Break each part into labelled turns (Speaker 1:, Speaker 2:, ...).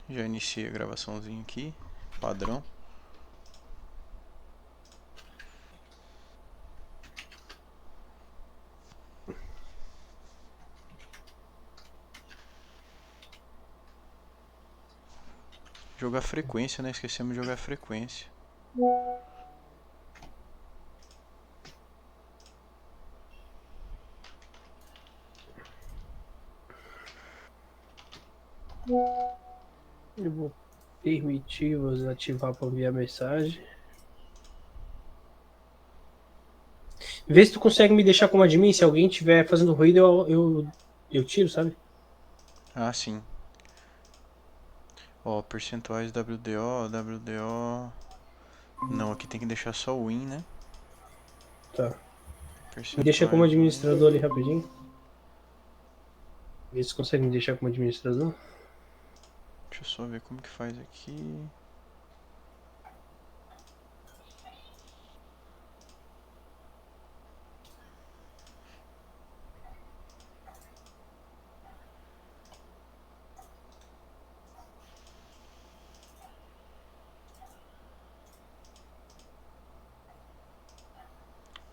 Speaker 1: Já iniciei a gravaçãozinha aqui, padrão. Jogar frequência, né? Esquecemos de jogar frequência.
Speaker 2: Eu vou permitir você ativar para enviar mensagem. Vê se tu consegue me deixar como admin. Se alguém estiver fazendo ruído, eu tiro, sabe?
Speaker 1: Ah, sim. Ó, percentuais WDO, WDO... Não, aqui tem que deixar só o win, né?
Speaker 2: Tá. Me deixa como
Speaker 1: Percentuais win.
Speaker 2: administrador ali rapidinho. Vê se consegue me deixar como administrador.
Speaker 1: Deixa eu só ver como que faz aqui.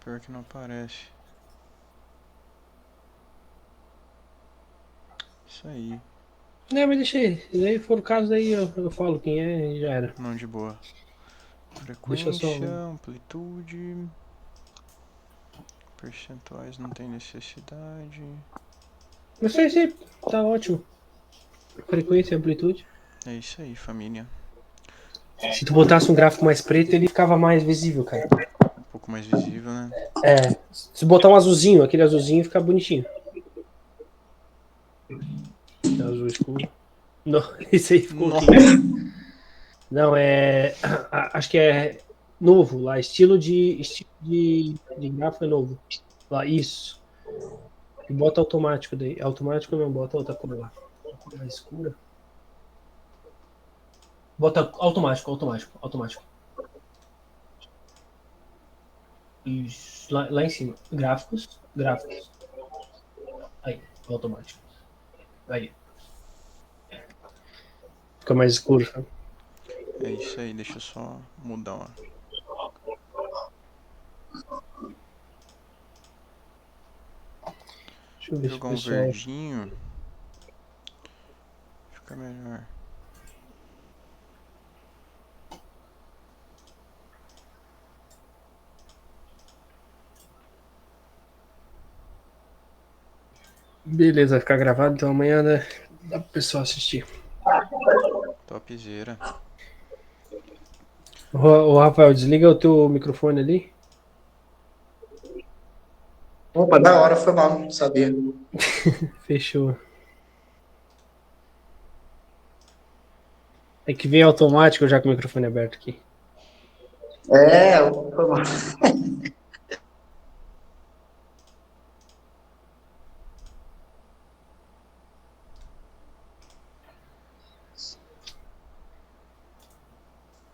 Speaker 1: Pior que não aparece. Isso aí.
Speaker 2: Não, mas deixa aí. Se daí for o caso, daí eu falo quem é e já era.
Speaker 1: Não, de boa.
Speaker 2: Deixa só.
Speaker 1: Frequência, amplitude... Percentuais não tem necessidade.
Speaker 2: Mas isso aí tá ótimo. Frequência e amplitude.
Speaker 1: É isso aí, família.
Speaker 2: Se tu botasse um gráfico mais preto, ele ficava mais visível, cara.
Speaker 1: Um pouco mais visível, né?
Speaker 2: É. Se botar um azulzinho, aquele azulzinho fica bonitinho. Azul escuro. Não, esse aí ficou horrível.
Speaker 1: Nossa!
Speaker 2: Não, acho que é novo lá. Estilo de gráfico é novo. Lá, isso. E bota automático daí. Automático não, bota outra cor lá. Uma cor mais escura. Bota automático. Isso. Lá em cima. Gráficos. Aí, automático. Aí. Fica mais escuro, sabe?
Speaker 1: É isso aí, deixa eu só mudar, ó.
Speaker 2: Deixa eu ver se o
Speaker 1: Jogar um
Speaker 2: pessoal.
Speaker 1: verdinho. Fica melhor.
Speaker 2: Beleza, vai ficar gravado, então amanhã, né? Dá pro pessoal assistir.
Speaker 1: Topzera.
Speaker 2: Ô, Rafael, desliga o teu microfone ali.
Speaker 3: Opa, da hora, foi mal, não sabia.
Speaker 2: Fechou. É que vem automático já com o microfone aberto aqui.
Speaker 3: É, foi mal.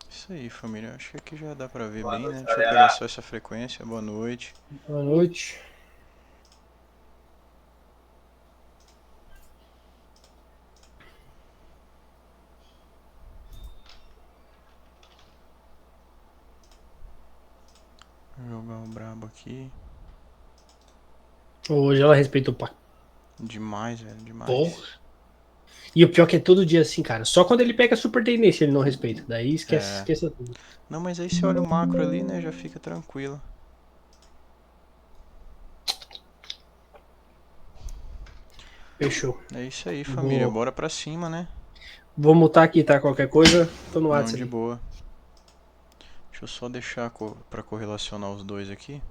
Speaker 1: Isso aí, família. Acho que aqui já dá pra ver bem, né? Deixa eu pegar só essa frequência. Boa noite.
Speaker 2: Boa noite.
Speaker 1: Vou jogar um brabo aqui.
Speaker 2: Hoje ela respeitou pra
Speaker 1: Demais, velho, demais.
Speaker 2: porra. E o pior que é todo dia assim, cara. Só quando ele pega super tendência ele não respeita. Daí
Speaker 1: É.
Speaker 2: esqueça tudo.
Speaker 1: Não, mas aí você olha o macro ali, né? Já fica tranquilo.
Speaker 2: Fechou.
Speaker 1: É isso aí, família.
Speaker 2: Vou,
Speaker 1: Bora pra cima, né?
Speaker 2: vou mutar aqui, tá? Qualquer coisa, tô no
Speaker 1: Não,
Speaker 2: WhatsApp
Speaker 1: de
Speaker 2: ali.
Speaker 1: boa. Deixa eu só deixar pra correlacionar os dois aqui.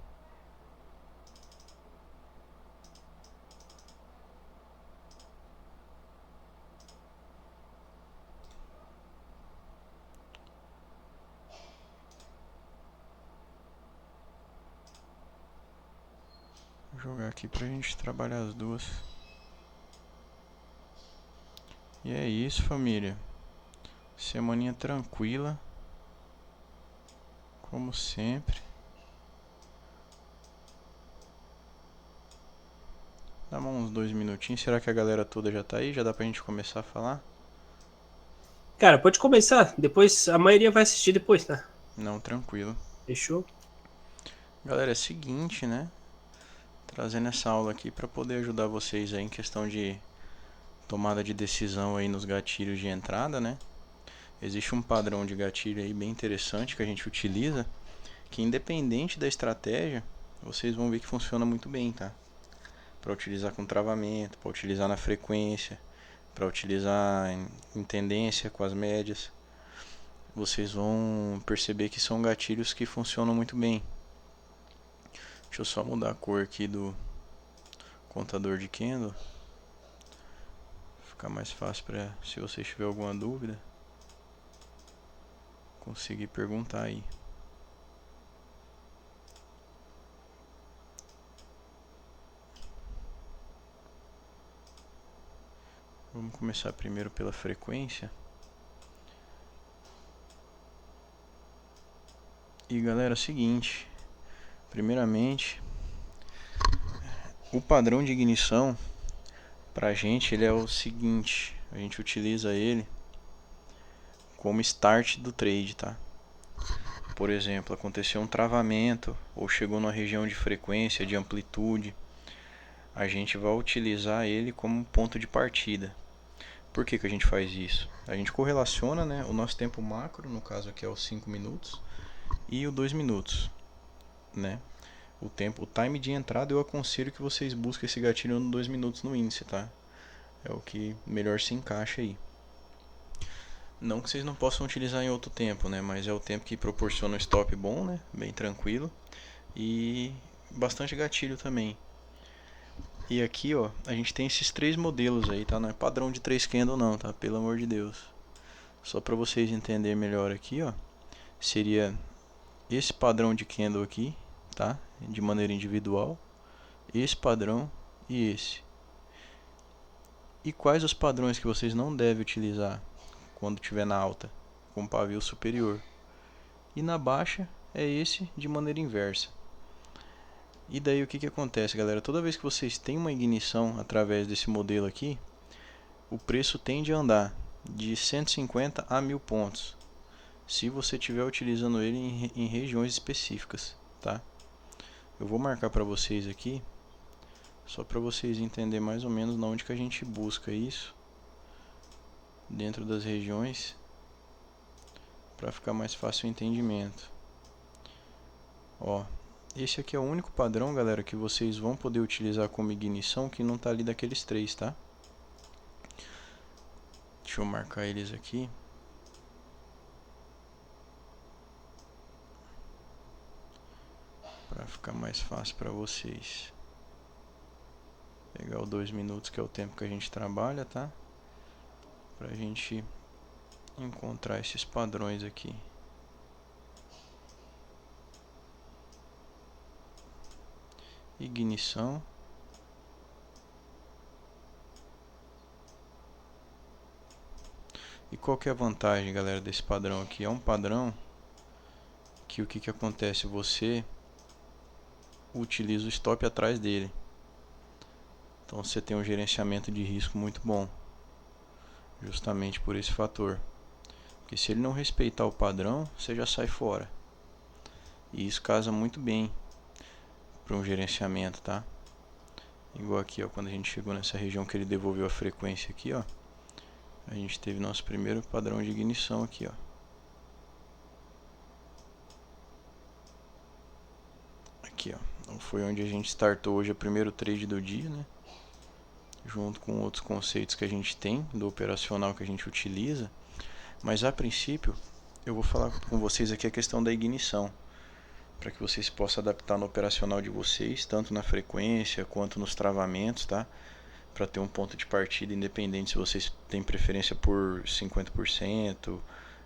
Speaker 1: Vou jogar aqui pra gente trabalhar as duas. E é isso, família. Semaninha tranquila. Como sempre. Dá mais uns 2 minutinhos. Será que a galera toda já tá aí? Já dá pra gente começar a falar?
Speaker 2: Cara, pode começar. Depois a maioria vai assistir depois, tá?
Speaker 1: Não, tranquilo.
Speaker 2: Fechou?
Speaker 1: Galera, é o seguinte, né? Trazendo essa aula aqui para poder ajudar vocês aí em questão de tomada de decisão aí nos gatilhos de entrada, né? Existe um padrão de gatilho aí bem interessante que a gente utiliza, que independente da estratégia, vocês vão ver que funciona muito bem, tá? Para utilizar com travamento, para utilizar na frequência, para utilizar em tendência com as médias. Vocês vão perceber que são gatilhos que funcionam muito bem. Deixa eu só mudar a cor aqui do contador de candle, ficar mais fácil para, se você tiver alguma dúvida, conseguir perguntar aí. Vamos começar primeiro pela frequência. E galera, é o seguinte, primeiramente, o padrão de ignição pra gente ele é o seguinte, a gente utiliza ele como start do trade, tá? Por exemplo, aconteceu um travamento ou chegou numa região de frequência, de amplitude, a gente vai utilizar ele como ponto de partida. Por que a gente faz isso? A gente correlaciona, né, o nosso tempo macro, no caso aqui é os 5 minutos, e o 2 minutos, né? O time de entrada eu aconselho que vocês busquem esse gatilho no 2 minutos no índice, tá? É o que melhor se encaixa aí. Não que vocês não possam utilizar em outro tempo, né? Mas é o tempo que proporciona um stop bom, né? Bem tranquilo. E bastante gatilho também. E aqui, ó, a gente tem esses três modelos aí, tá? Não é padrão de 3 candle não, tá? Pelo amor de Deus. Só para vocês entenderem melhor aqui, ó. Seria esse padrão de candle aqui, tá? De maneira individual. Esse padrão e esse. E quais os padrões que vocês não devem utilizar quando estiver na alta, com pavio superior? E na baixa é esse de maneira inversa. E daí o que acontece, galera? Toda vez que vocês têm uma ignição através desse modelo aqui, o preço tende a andar de 150 a 1000 pontos, se você estiver utilizando ele em regiões específicas, tá? Eu vou marcar para vocês aqui, só para vocês entenderem mais ou menos onde que a gente busca isso dentro das regiões, para ficar mais fácil o entendimento. Ó, esse aqui é o único padrão, galera, que vocês vão poder utilizar como ignição que não está ali daqueles três, tá? Deixa eu marcar eles aqui. Para ficar mais fácil para vocês. Pegar o 2 minutos, que é o tempo que a gente trabalha, tá? Pra gente encontrar esses padrões aqui. Ignição. E qual que é a vantagem, galera, desse padrão aqui? É um padrão que o que acontece? Você utiliza o stop atrás dele. Então você tem um gerenciamento de risco muito bom. Justamente por esse fator. Porque se ele não respeitar o padrão, você já sai fora. E isso casa muito bem para um gerenciamento, tá? Igual aqui, ó, quando a gente chegou nessa região que ele devolveu a frequência aqui, ó. A gente teve nosso primeiro padrão de ignição aqui, ó. Aqui, ó. Então foi onde a gente startou hoje o primeiro trade do dia, né? Junto com outros conceitos que a gente tem do operacional que a gente utiliza. Mas a princípio, eu vou falar com vocês aqui a questão da ignição, para que vocês possam adaptar no operacional de vocês, tanto na frequência quanto nos travamentos, tá? Para ter um ponto de partida independente se vocês têm preferência por 50%,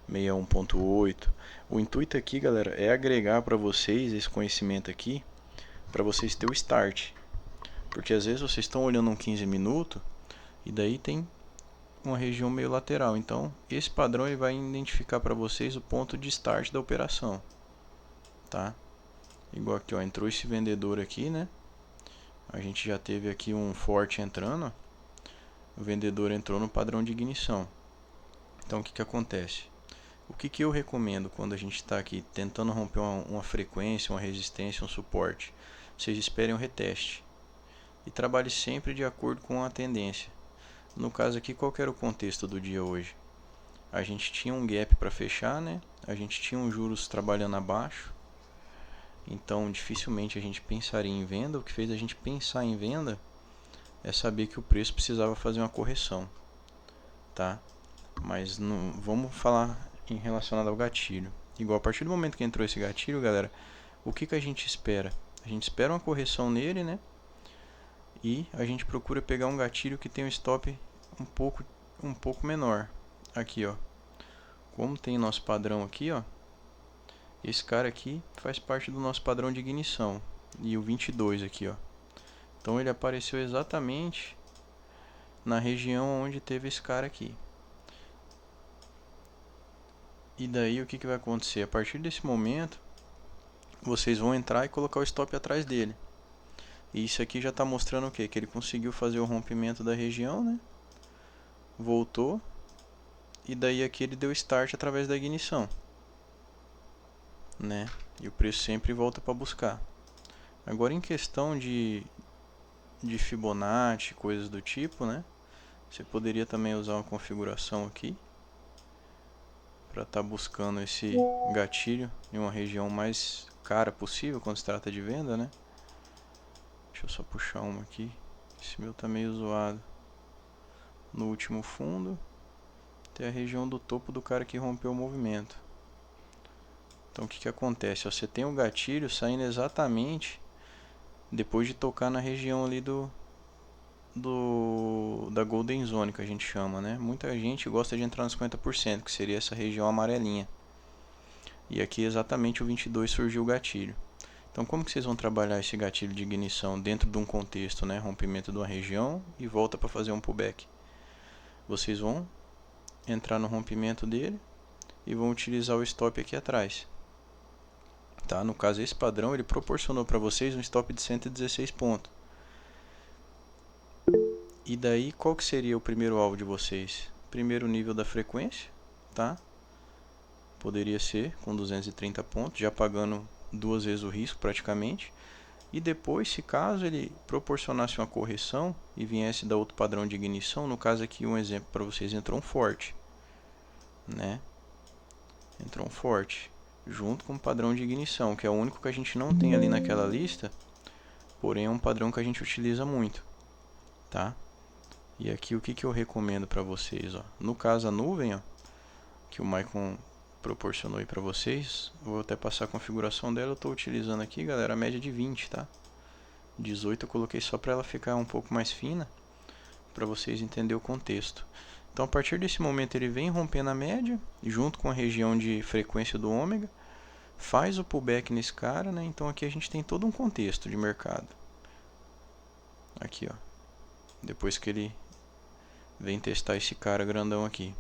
Speaker 1: 61.8. O intuito aqui, galera, é agregar para vocês esse conhecimento aqui, para vocês ter o start. Porque às vezes vocês estão olhando um 15 minutos e daí tem uma região meio lateral. Então, esse padrão ele vai identificar para vocês o ponto de start da operação, tá? Igual aqui, ó, entrou esse vendedor aqui, né? A gente já teve aqui um forte entrando, ó. O vendedor entrou no padrão de ignição. Então o que acontece? O que eu recomendo quando a gente está aqui tentando romper uma frequência, uma resistência, um suporte? Vocês esperem um reteste e trabalhe sempre de acordo com a tendência. No caso aqui, qual que era o contexto do dia hoje? A gente tinha um gap para fechar, né? A gente tinha um juros trabalhando abaixo, então dificilmente a gente pensaria em venda. O que fez a gente pensar em venda é saber que o preço precisava fazer uma correção, tá? Mas não, vamos falar em relacionado ao gatilho. Igual a partir do momento que entrou esse gatilho, galera, o que a gente espera? A gente espera uma correção nele, né? E a gente procura pegar um gatilho que tem um stop um pouco menor. Aqui, ó. Como tem nosso padrão aqui, ó. Esse cara aqui faz parte do nosso padrão de ignição. E o 22 aqui, ó. Então ele apareceu exatamente na região onde teve esse cara aqui. E daí o que vai acontecer? A partir desse momento, vocês vão entrar e colocar o stop atrás dele. E isso aqui já está mostrando o quê? Que ele conseguiu fazer o rompimento da região, né? Voltou. E daí aqui ele deu start através da ignição, né? E o preço sempre volta para buscar. Agora em questão de Fibonacci, coisas do tipo, né? Você poderia também usar uma configuração aqui para estar buscando esse gatilho em uma região mais cara possível quando se trata de venda, né? Deixa eu só puxar uma aqui. Esse meu tá meio zoado. No último fundo, tem a região do topo do cara que rompeu o movimento. Então o que acontece? Você tem o gatilho saindo exatamente depois de tocar na região ali da Golden Zone, que a gente chama, né? Muita gente gosta de entrar nos 50%, que seria essa região amarelinha. E aqui exatamente o 22 surgiu o gatilho. Então como que vocês vão trabalhar esse gatilho de ignição dentro de um contexto, né? Rompimento de uma região e volta para fazer um pullback. Vocês vão entrar no rompimento dele e vão utilizar o stop aqui atrás. Tá? No caso, esse padrão ele proporcionou para vocês um stop de 116 pontos. E daí, qual que seria o primeiro alvo de vocês? Primeiro nível da frequência, tá? Poderia ser com 230 pontos, já pagando 2 vezes o risco praticamente. E depois, se caso ele proporcionasse uma correção e viesse da outro padrão de ignição, no caso aqui um exemplo para vocês, entrou um forte, né? Entrou um forte, junto com o padrão de ignição, que é o único que a gente não tem ali naquela lista, porém é um padrão que a gente utiliza muito, tá? E aqui o que eu recomendo para vocês, ó. No caso a nuvem, ó, que o Maicon proporcionou aí para vocês, vou até passar a configuração dela. Eu estou utilizando aqui, galera, a média de 20, tá? 18 eu coloquei só para ela ficar um pouco mais fina, para vocês entenderem o contexto. Então a partir desse momento ele vem rompendo a média, junto com a região de frequência do ômega, faz o pullback nesse cara, né? Então aqui a gente tem todo um contexto de mercado. Aqui, ó. Depois que ele vem testar esse cara grandão aqui,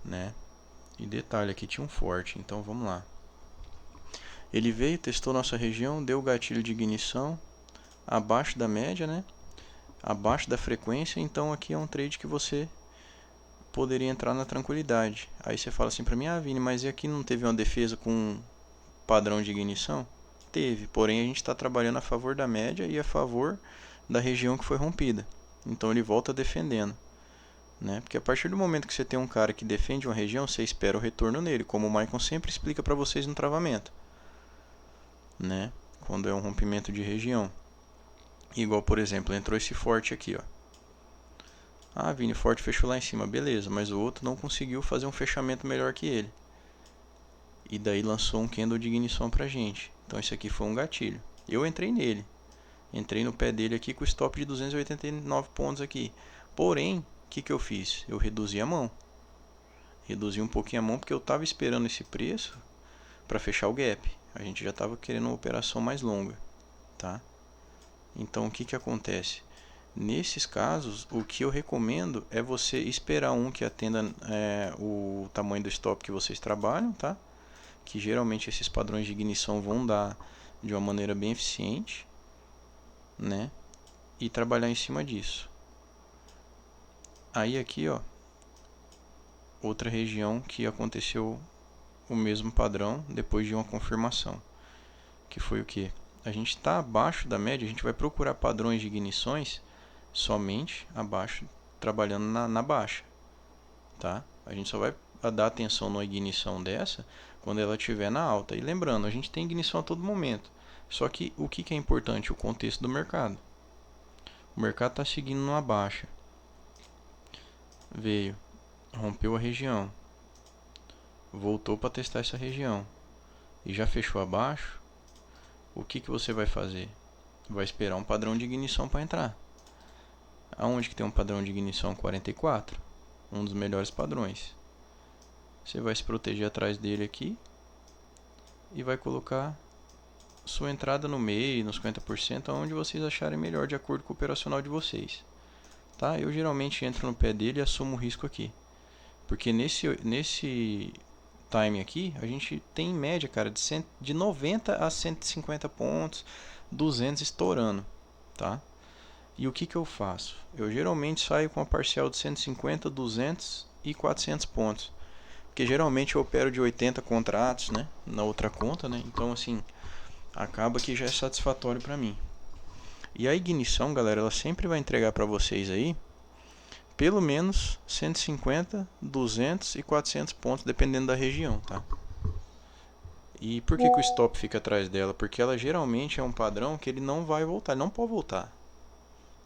Speaker 1: né? E detalhe, aqui tinha um forte, então vamos lá. Ele veio, testou nossa região, deu o gatilho de ignição abaixo da média, né? Abaixo da frequência, então aqui é um trade que você poderia entrar na tranquilidade. Aí você fala assim para mim: ah, Vini, mas e aqui não teve uma defesa com padrão de ignição? Teve, porém a gente está trabalhando a favor da média e a favor da região que foi rompida. Então ele volta defendendo, né? Porque a partir do momento que você tem um cara que defende uma região, você espera o retorno nele, como o Maicon sempre explica para vocês no travamento, né? Quando é um rompimento de região. Igual, por exemplo, entrou esse forte aqui, ó. Ah, Vini, forte fechou lá em cima, beleza, mas o outro não conseguiu fazer um fechamento melhor que ele. E daí lançou um candle de ignição pra gente. Então esse aqui foi um gatilho. Eu entrei nele. Entrei no pé dele aqui com o stop de 289 pontos aqui. Porém, o que eu fiz? Eu reduzi a mão. Reduzi um pouquinho a mão porque eu estava esperando esse preço para fechar o gap. A gente já estava querendo uma operação mais longa, tá? Então o que acontece? Nesses casos, o que eu recomendo é você esperar um que atenda o tamanho do stop que vocês trabalham, tá? Que geralmente esses padrões de ignição vão dar de uma maneira bem eficiente, né? E trabalhar em cima disso. Aí aqui, ó, outra região que aconteceu o mesmo padrão depois de uma confirmação. Que foi o que? A gente está abaixo da média, a gente vai procurar padrões de ignições somente abaixo, trabalhando na baixa. Tá? A gente só vai dar atenção numa ignição dessa quando ela estiver na alta. E lembrando, a gente tem ignição a todo momento. Só que o que é importante? O contexto do mercado. O mercado está seguindo numa baixa. Veio, rompeu a região, voltou para testar essa região e já fechou abaixo. O que você vai fazer? Vai esperar um padrão de ignição para entrar. Aonde que tem um padrão de ignição? 44, um dos melhores padrões. Você vai se proteger atrás dele aqui e vai colocar sua entrada no meio, nos 50%, aonde vocês acharem melhor de acordo com o operacional de vocês. Tá? Eu geralmente entro no pé dele e assumo o risco aqui. Porque nesse time aqui, a gente tem em média, cara, de 90 a 150 pontos, 200 estourando, tá? E o que eu faço? Eu geralmente saio com a parcial de 150, 200 e 400 pontos. Porque geralmente eu opero de 80 contratos, né? Na outra conta, né? Então, assim, acaba que já é satisfatório para mim. E a ignição, galera, ela sempre vai entregar para vocês aí pelo menos 150, 200 e 400 pontos, dependendo da região, tá? E por que o stop fica atrás dela? Porque ela geralmente é um padrão que ele não vai voltar, ele não pode voltar.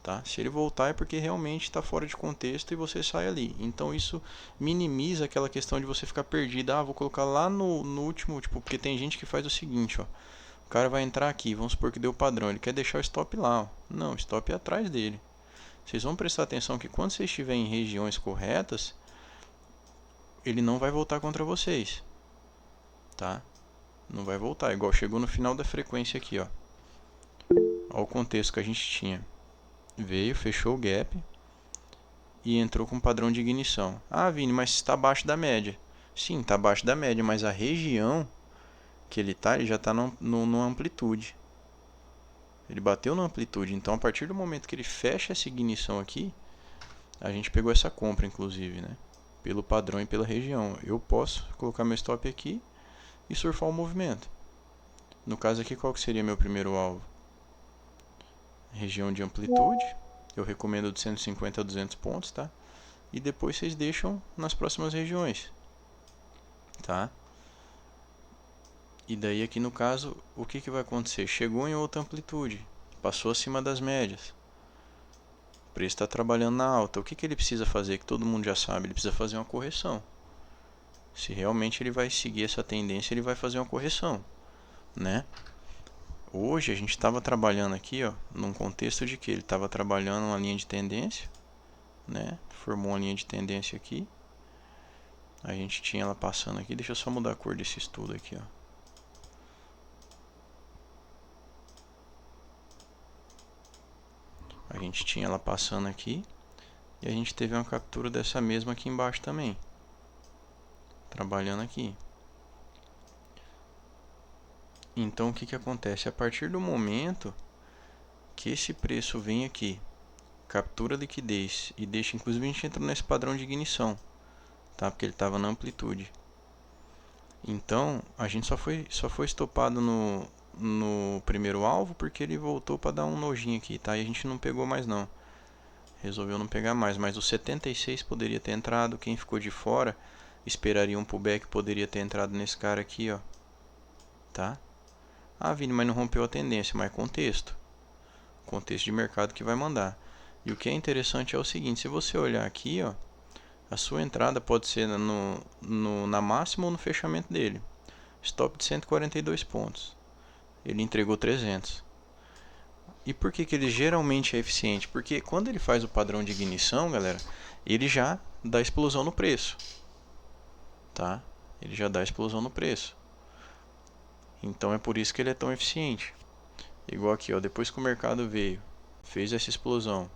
Speaker 1: Tá? Se ele voltar é porque realmente está fora de contexto e você sai ali. Então isso minimiza aquela questão de você ficar perdido. Ah, vou colocar lá no último, tipo, porque tem gente que faz o seguinte, ó. O cara vai entrar aqui, vamos supor que deu padrão, ele quer deixar o stop lá, ó. Não, o stop é atrás dele. Vocês vão prestar atenção que quando você estiver em regiões corretas, ele não vai voltar contra vocês, tá? Não vai voltar, igual chegou no final da frequência aqui, ó. Olha o contexto que a gente tinha. Veio, fechou o gap e entrou com padrão de ignição. Ah, Vini, mas está abaixo da média. Sim, está abaixo da média, mas a região que ele já está numa amplitude. Ele bateu na amplitude, então a partir do momento que ele fecha essa ignição aqui, a gente pegou essa compra, inclusive, né? Pelo padrão e pela região. Eu posso colocar meu stop aqui e surfar o movimento. No caso aqui, qual que seria meu primeiro alvo? Região de amplitude. Eu recomendo de 150 a 200 pontos, tá? E depois vocês deixam nas próximas regiões, tá? E daí aqui no caso, o que vai acontecer? Chegou em outra amplitude, passou acima das médias. O preço está trabalhando na alta. O que ele precisa fazer, que todo mundo já sabe? Ele precisa fazer uma correção. Se realmente ele vai seguir essa tendência, ele vai fazer uma correção, né? Hoje a gente estava trabalhando aqui, ó, num contexto de que ele estava trabalhando uma linha de tendência, né? Formou uma linha de tendência aqui. A gente tinha ela passando aqui. Deixa eu só mudar a cor desse estudo aqui, ó. A gente tinha ela passando aqui e a gente teve uma captura dessa mesma aqui embaixo também, trabalhando aqui. Então o que acontece? A partir do momento que esse preço vem aqui, captura liquidez e deixa, inclusive a gente entra nesse padrão de ignição, tá? Porque ele estava na amplitude. Então a gente só foi estopado no primeiro alvo porque ele voltou para dar um nojinho aqui, tá? E a gente não pegou mais não. Resolveu não pegar mais, mas o 76 poderia ter entrado. Quem ficou de fora esperaria um pullback, poderia ter entrado nesse cara aqui, ó. Tá? Ah, Vini, mas não rompeu a tendência, mas contexto. Contexto de mercado que vai mandar. E o que é interessante é o seguinte, se você olhar aqui, ó, a sua entrada pode ser na máxima ou no fechamento dele. Stop de 142 pontos. Ele entregou 300. E por que ele geralmente é eficiente? Porque quando ele faz o padrão de ignição, galera, ele já dá explosão no preço. Tá? Ele já dá explosão no preço. Então é por isso que ele é tão eficiente. Igual aqui, ó, depois que o mercado veio, fez essa explosão,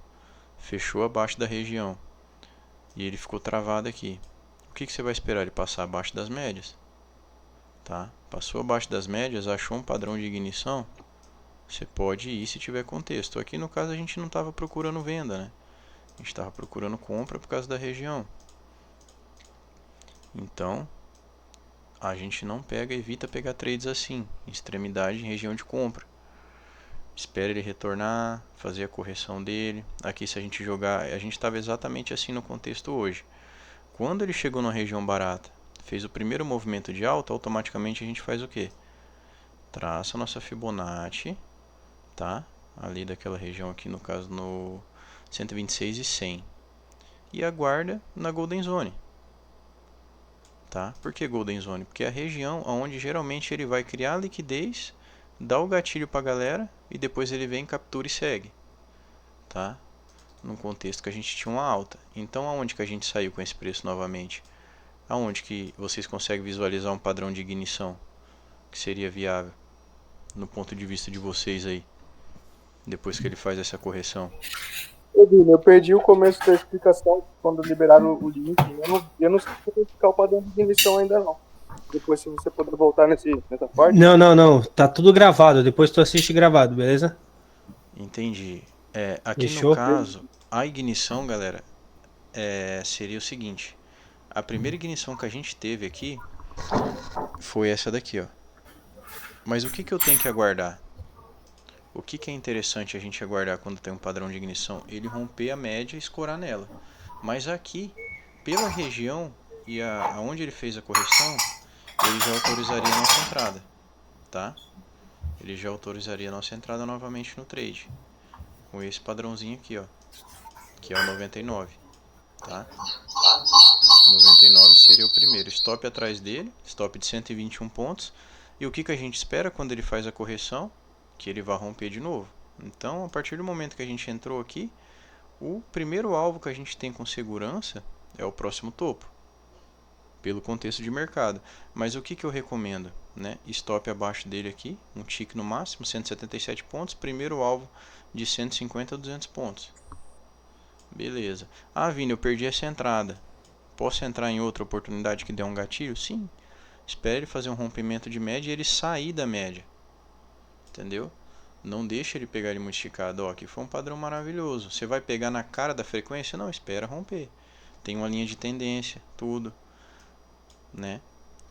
Speaker 1: fechou abaixo da região e ele ficou travado aqui. O que você vai esperar? Ele passar abaixo das médias. Tá? Passou abaixo das médias, achou um padrão de ignição, você pode ir se tiver contexto. Aqui no caso a gente não estava procurando venda, né? A gente estava procurando compra por causa da região. Então, a gente não evita pegar trades assim, em extremidade, em região de compra. Espera ele retornar, fazer a correção dele. Aqui se a gente jogar, a gente estava exatamente assim no contexto hoje. Quando ele chegou na região barata, fez o primeiro movimento de alta, automaticamente a gente faz o quê? Traça a nossa Fibonacci, tá? Ali daquela região aqui, no caso no 126 e 100. E aguarda na Golden Zone. Tá? Por que Golden Zone? Porque é a região onde geralmente ele vai criar liquidez, dá o gatilho para a galera e depois ele vem, captura e segue. Tá? Num contexto que a gente tinha uma alta. Então aonde que a gente saiu com esse preço novamente? Aonde que vocês conseguem visualizar um padrão de ignição que seria viável no ponto de vista de vocês aí, depois que ele faz essa correção?
Speaker 4: Ô, Vini, eu perdi o começo da explicação quando liberaram o link. Eu não sei explicar o padrão de ignição ainda não. Depois, se você puder voltar nessa parte.
Speaker 2: Não. Tá tudo gravado. Depois tu assiste gravado, beleza?
Speaker 1: Entendi. Aqui no
Speaker 2: Fechou?
Speaker 1: caso, a ignição, galera, seria o seguinte. A primeira ignição que a gente teve aqui foi essa daqui, ó. Mas o que que eu tenho que aguardar? O que que é interessante a gente aguardar quando tem um padrão de ignição? Ele romper a média e escorar nela. Mas aqui, pela região e aonde ele fez a correção, ele já autorizaria a nossa entrada, tá? Ele já autorizaria a nossa entrada novamente no trade. Com esse padrãozinho aqui, ó, que é o 99, tá? 99 seria o primeiro. Stop atrás dele, stop de 121 pontos. E o que que a gente espera quando ele faz a correção? Que ele vai romper de novo. Então, a partir do momento que a gente entrou aqui, o primeiro alvo que a gente tem com segurança é o próximo topo, pelo contexto de mercado. Mas o que que eu recomendo? Né? Stop abaixo dele aqui, um tick no máximo, 177 pontos, primeiro alvo de 150 a 200 pontos. Beleza. Ah, Vini, eu perdi essa entrada. Posso entrar em outra oportunidade que dê um gatilho? Sim. Espere ele fazer um rompimento de média e ele sair da média. Entendeu? Não deixa ele pegar ele muito esticado. Ó, aqui foi um padrão maravilhoso. Você vai pegar na cara da frequência? Não, espera romper. Tem uma linha de tendência, tudo, né?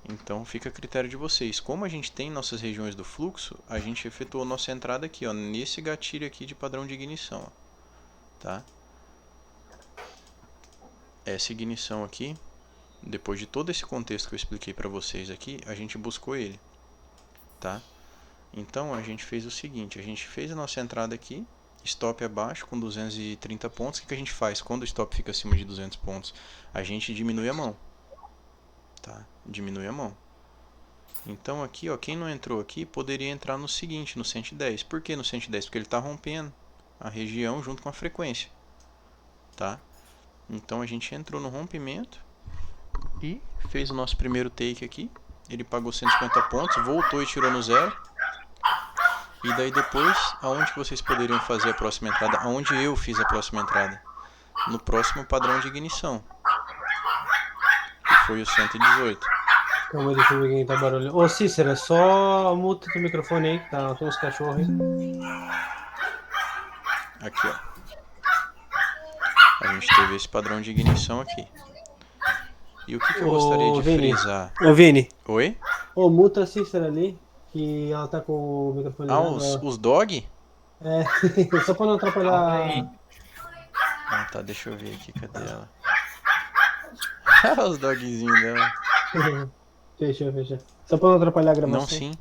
Speaker 1: Então fica a critério de vocês. Como a gente tem nossas regiões do fluxo, a gente efetuou nossa entrada aqui, ó, nesse gatilho aqui de padrão de ignição, ó, tá? Essa ignição aqui, depois de todo esse contexto que eu expliquei para vocês aqui, a gente buscou ele, tá? Então a gente fez o seguinte, a gente fez a nossa entrada aqui, stop abaixo com 230 pontos. O que a gente faz quando o stop fica acima de 200 pontos? A gente diminui a mão, tá? Diminui a mão. Então aqui, ó, quem não entrou aqui poderia entrar no seguinte, no 110. Por que no 110? Porque ele está rompendo a região junto com a frequência, tá? Então a gente entrou no rompimento e fez o nosso primeiro take aqui. Ele pagou 150 pontos, voltou e tirou no zero. E daí depois, aonde que vocês poderiam fazer a próxima entrada? Aonde eu fiz a próxima entrada? No próximo padrão de ignição, que foi o 118.
Speaker 2: Calma, deixa eu ver quem tá barulho. Ô, Cícera, só muta teu microfone aí, que tá, tem uns cachorros aí.
Speaker 1: Aqui, ó. A gente teve esse padrão de ignição aqui. E o que eu gostaria de
Speaker 2: Vini.
Speaker 1: frisar?
Speaker 2: Ô, Vini.
Speaker 1: Oi?
Speaker 2: Ô, muta a Cícera ali, que ela tá com o microfone
Speaker 1: Ah,
Speaker 2: ligado.
Speaker 1: os dog?
Speaker 2: É, só pra não atrapalhar.
Speaker 1: Ah, tá, deixa eu ver aqui, cadê ela? Os dogzinhos dela.
Speaker 2: Fecha. Só pra não atrapalhar a gravação.
Speaker 1: Não, sim.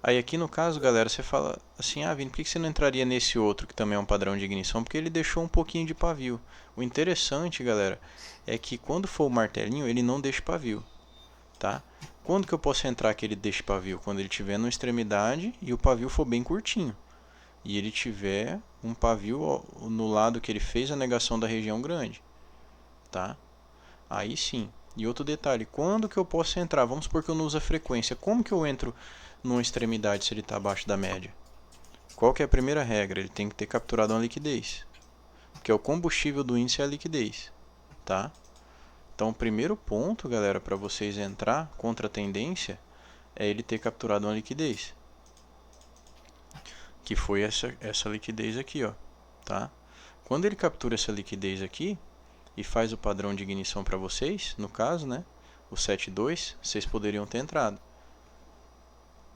Speaker 1: Aí aqui no caso, galera, você fala assim, ah, Vini, por que você não entraria nesse outro que também é um padrão de ignição? Porque ele deixou um pouquinho de pavio. O interessante, galera, é que quando for o martelinho, ele não deixa pavio, tá? Quando que eu posso entrar que ele deixe pavio? Quando ele tiver na extremidade e o pavio for bem curtinho. E ele tiver um pavio no lado que ele fez a negação da região grande, tá? Aí sim. E outro detalhe, quando que eu posso entrar? Vamos supor que eu não uso a frequência. Como que eu entro numa extremidade se ele está abaixo da média? Qual que é a primeira regra? Ele tem que ter capturado uma liquidez. Porque o combustível do índice é a liquidez, tá? Então o primeiro ponto, galera, para vocês entrar contra a tendência é ele ter capturado uma liquidez. Que foi essa liquidez aqui, ó, tá? Quando ele captura essa liquidez aqui e faz o padrão de ignição para vocês, no caso, né? o 7.2, vocês poderiam ter entrado.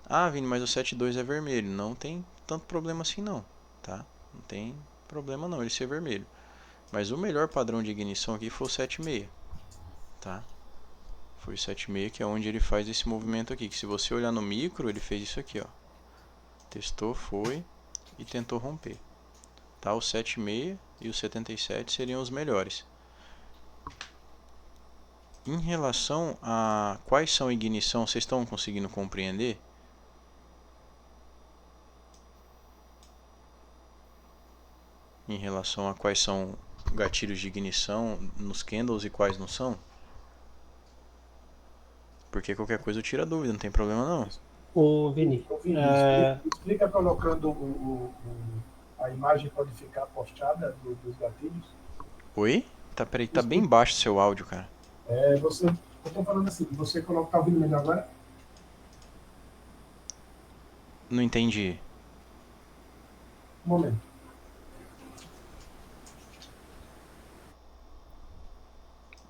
Speaker 1: Ah, Vini, mas o 7.2 é vermelho. Não tem tanto problema assim não, tá? Não tem problema não ele ser vermelho. Mas o melhor padrão de ignição aqui foi o 7.6, tá? Foi o 7.6 que é onde ele faz esse movimento aqui. Que se você olhar no micro, ele fez isso aqui, ó. Testou, foi e tentou romper. Tá? O 7.6 e o 77 seriam os melhores. Em relação a quais são ignição, vocês estão conseguindo compreender? Em relação a quais são gatilhos de ignição nos candles e quais não são? Porque qualquer coisa eu tiro a dúvida, não tem problema não.
Speaker 2: Ô, Vini,
Speaker 5: Ô, Vini, explica colocando a imagem pode ficar postada dos gatilhos.
Speaker 1: Oi? Tá, peraí, tá bem baixo o seu áudio, cara.
Speaker 5: Eu tô falando assim, você coloca, tá ouvindo melhor agora?
Speaker 1: Não entendi.
Speaker 5: Um momento.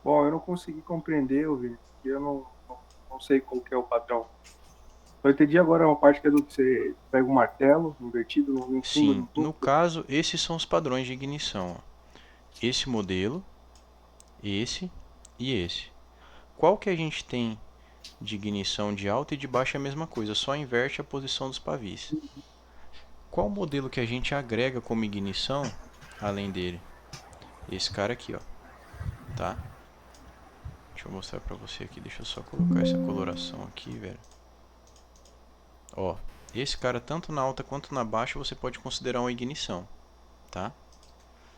Speaker 4: Bom, eu não consegui compreender, Vini, porque eu não sei qual que é o padrão. Eu entendi agora uma parte que é do que você pega um martelo invertido no fundo
Speaker 1: Sim,
Speaker 4: do
Speaker 1: no caso, esses são os padrões de ignição, ó. Esse modelo, esse e esse. Qual que a gente tem de ignição de alta e de baixa é a mesma coisa, só inverte a posição dos pavis. Qual modelo que a gente agrega como ignição além dele? Esse cara aqui, ó. Tá? Deixa eu mostrar pra você aqui, deixa eu só colocar essa coloração aqui, velho. Ó, esse cara tanto na alta quanto na baixa você pode considerar uma ignição, tá?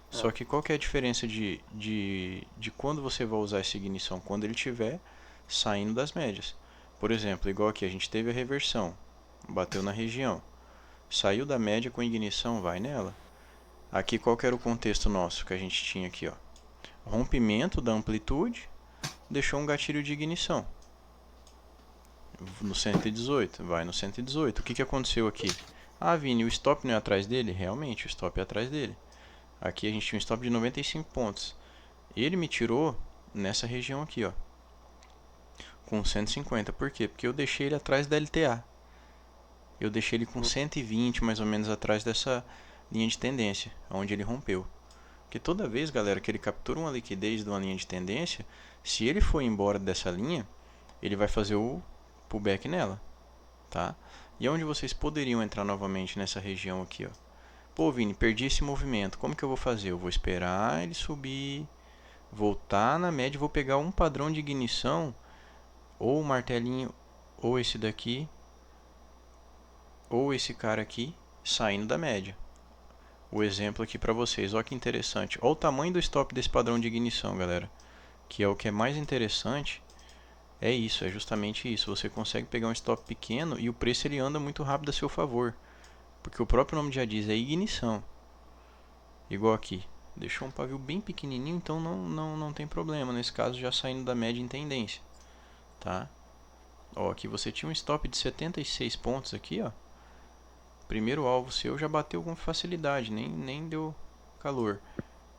Speaker 1: Só que qual que é a diferença de quando você vai usar essa ignição? Quando ele estiver saindo das médias. Por exemplo, igual aqui, a gente teve a reversão, bateu na região, saiu da média com ignição, vai nela. Aqui qual que era o contexto nosso que a gente tinha aqui, ó? Rompimento da amplitude, deixou um gatilho de ignição. No 118, vai no 118. O que aconteceu aqui? Ah, Vini, o stop não é atrás dele? Realmente, o stop é atrás dele. Aqui a gente tinha um stop de 95 pontos. Ele me tirou nessa região aqui, ó, com 150. Por quê? Porque eu deixei ele atrás da LTA. Eu deixei ele com 120 mais ou menos atrás dessa linha de tendência, onde ele rompeu. Porque toda vez, galera, que ele captura uma liquidez de uma linha de tendência, se ele for embora dessa linha, ele vai fazer o pullback nela, tá? E onde vocês poderiam entrar novamente nessa região aqui, ó. Pô, Vini, perdi esse movimento. Como que eu vou fazer? Eu vou esperar ele subir, voltar na média, vou pegar um padrão de ignição, ou o martelinho, ou esse daqui, ou esse cara aqui, saindo da média. O exemplo aqui para vocês, olha que interessante. Olha o tamanho do stop desse padrão de ignição, galera. Que é o que é mais interessante. É isso, é justamente isso. Você consegue pegar um stop pequeno e o preço ele anda muito rápido a seu favor. Porque o próprio nome já diz, é ignição. Igual aqui. Deixou um pavio bem pequenininho, então não tem problema. Nesse caso, já saindo da média em tendência. Tá? Ó, aqui você tinha um stop de 76 pontos aqui, ó. Primeiro alvo seu já bateu com facilidade, nem deu calor.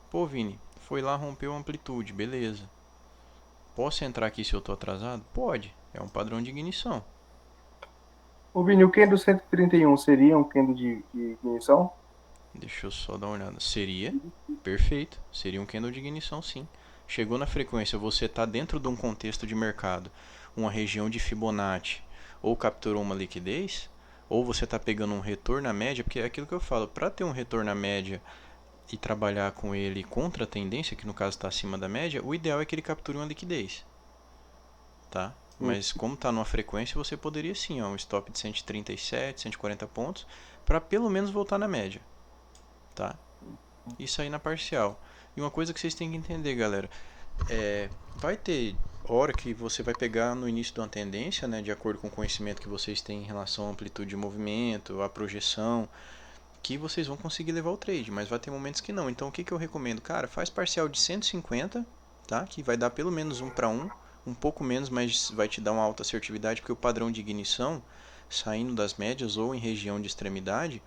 Speaker 1: Pô, Vini, foi lá, rompeu a amplitude, beleza. Posso entrar aqui se eu tô atrasado? Pode, é um padrão de ignição.
Speaker 4: Ô, Vini, o candle 131 seria um candle de ignição?
Speaker 1: Deixa eu só dar uma olhada. Seria, perfeito, seria um candle de ignição sim. Chegou na frequência, você está dentro de um contexto de mercado, uma região de Fibonacci, ou capturou uma liquidez, ou você está pegando um retorno à média, porque é aquilo que eu falo, para ter um retorno à média e trabalhar com ele contra a tendência, que no caso está acima da média, o ideal é que ele capture uma liquidez. Tá? Mas como está numa frequência, você poderia sim, ó, um stop de 137, 140 pontos, para pelo menos voltar na média. Tá? Isso aí na parcial. E uma coisa que vocês têm que entender, galera, vai ter hora que você vai pegar no início de uma tendência, né, de acordo com o conhecimento que vocês têm em relação à amplitude de movimento, à projeção, que vocês vão conseguir levar o trade, mas vai ter momentos que não. Então o que eu recomendo? Cara, faz parcial de 150, tá? Que vai dar pelo menos 1 para 1, um pouco menos, mas vai te dar uma alta assertividade, porque o padrão de ignição, saindo das médias ou em região de extremidade,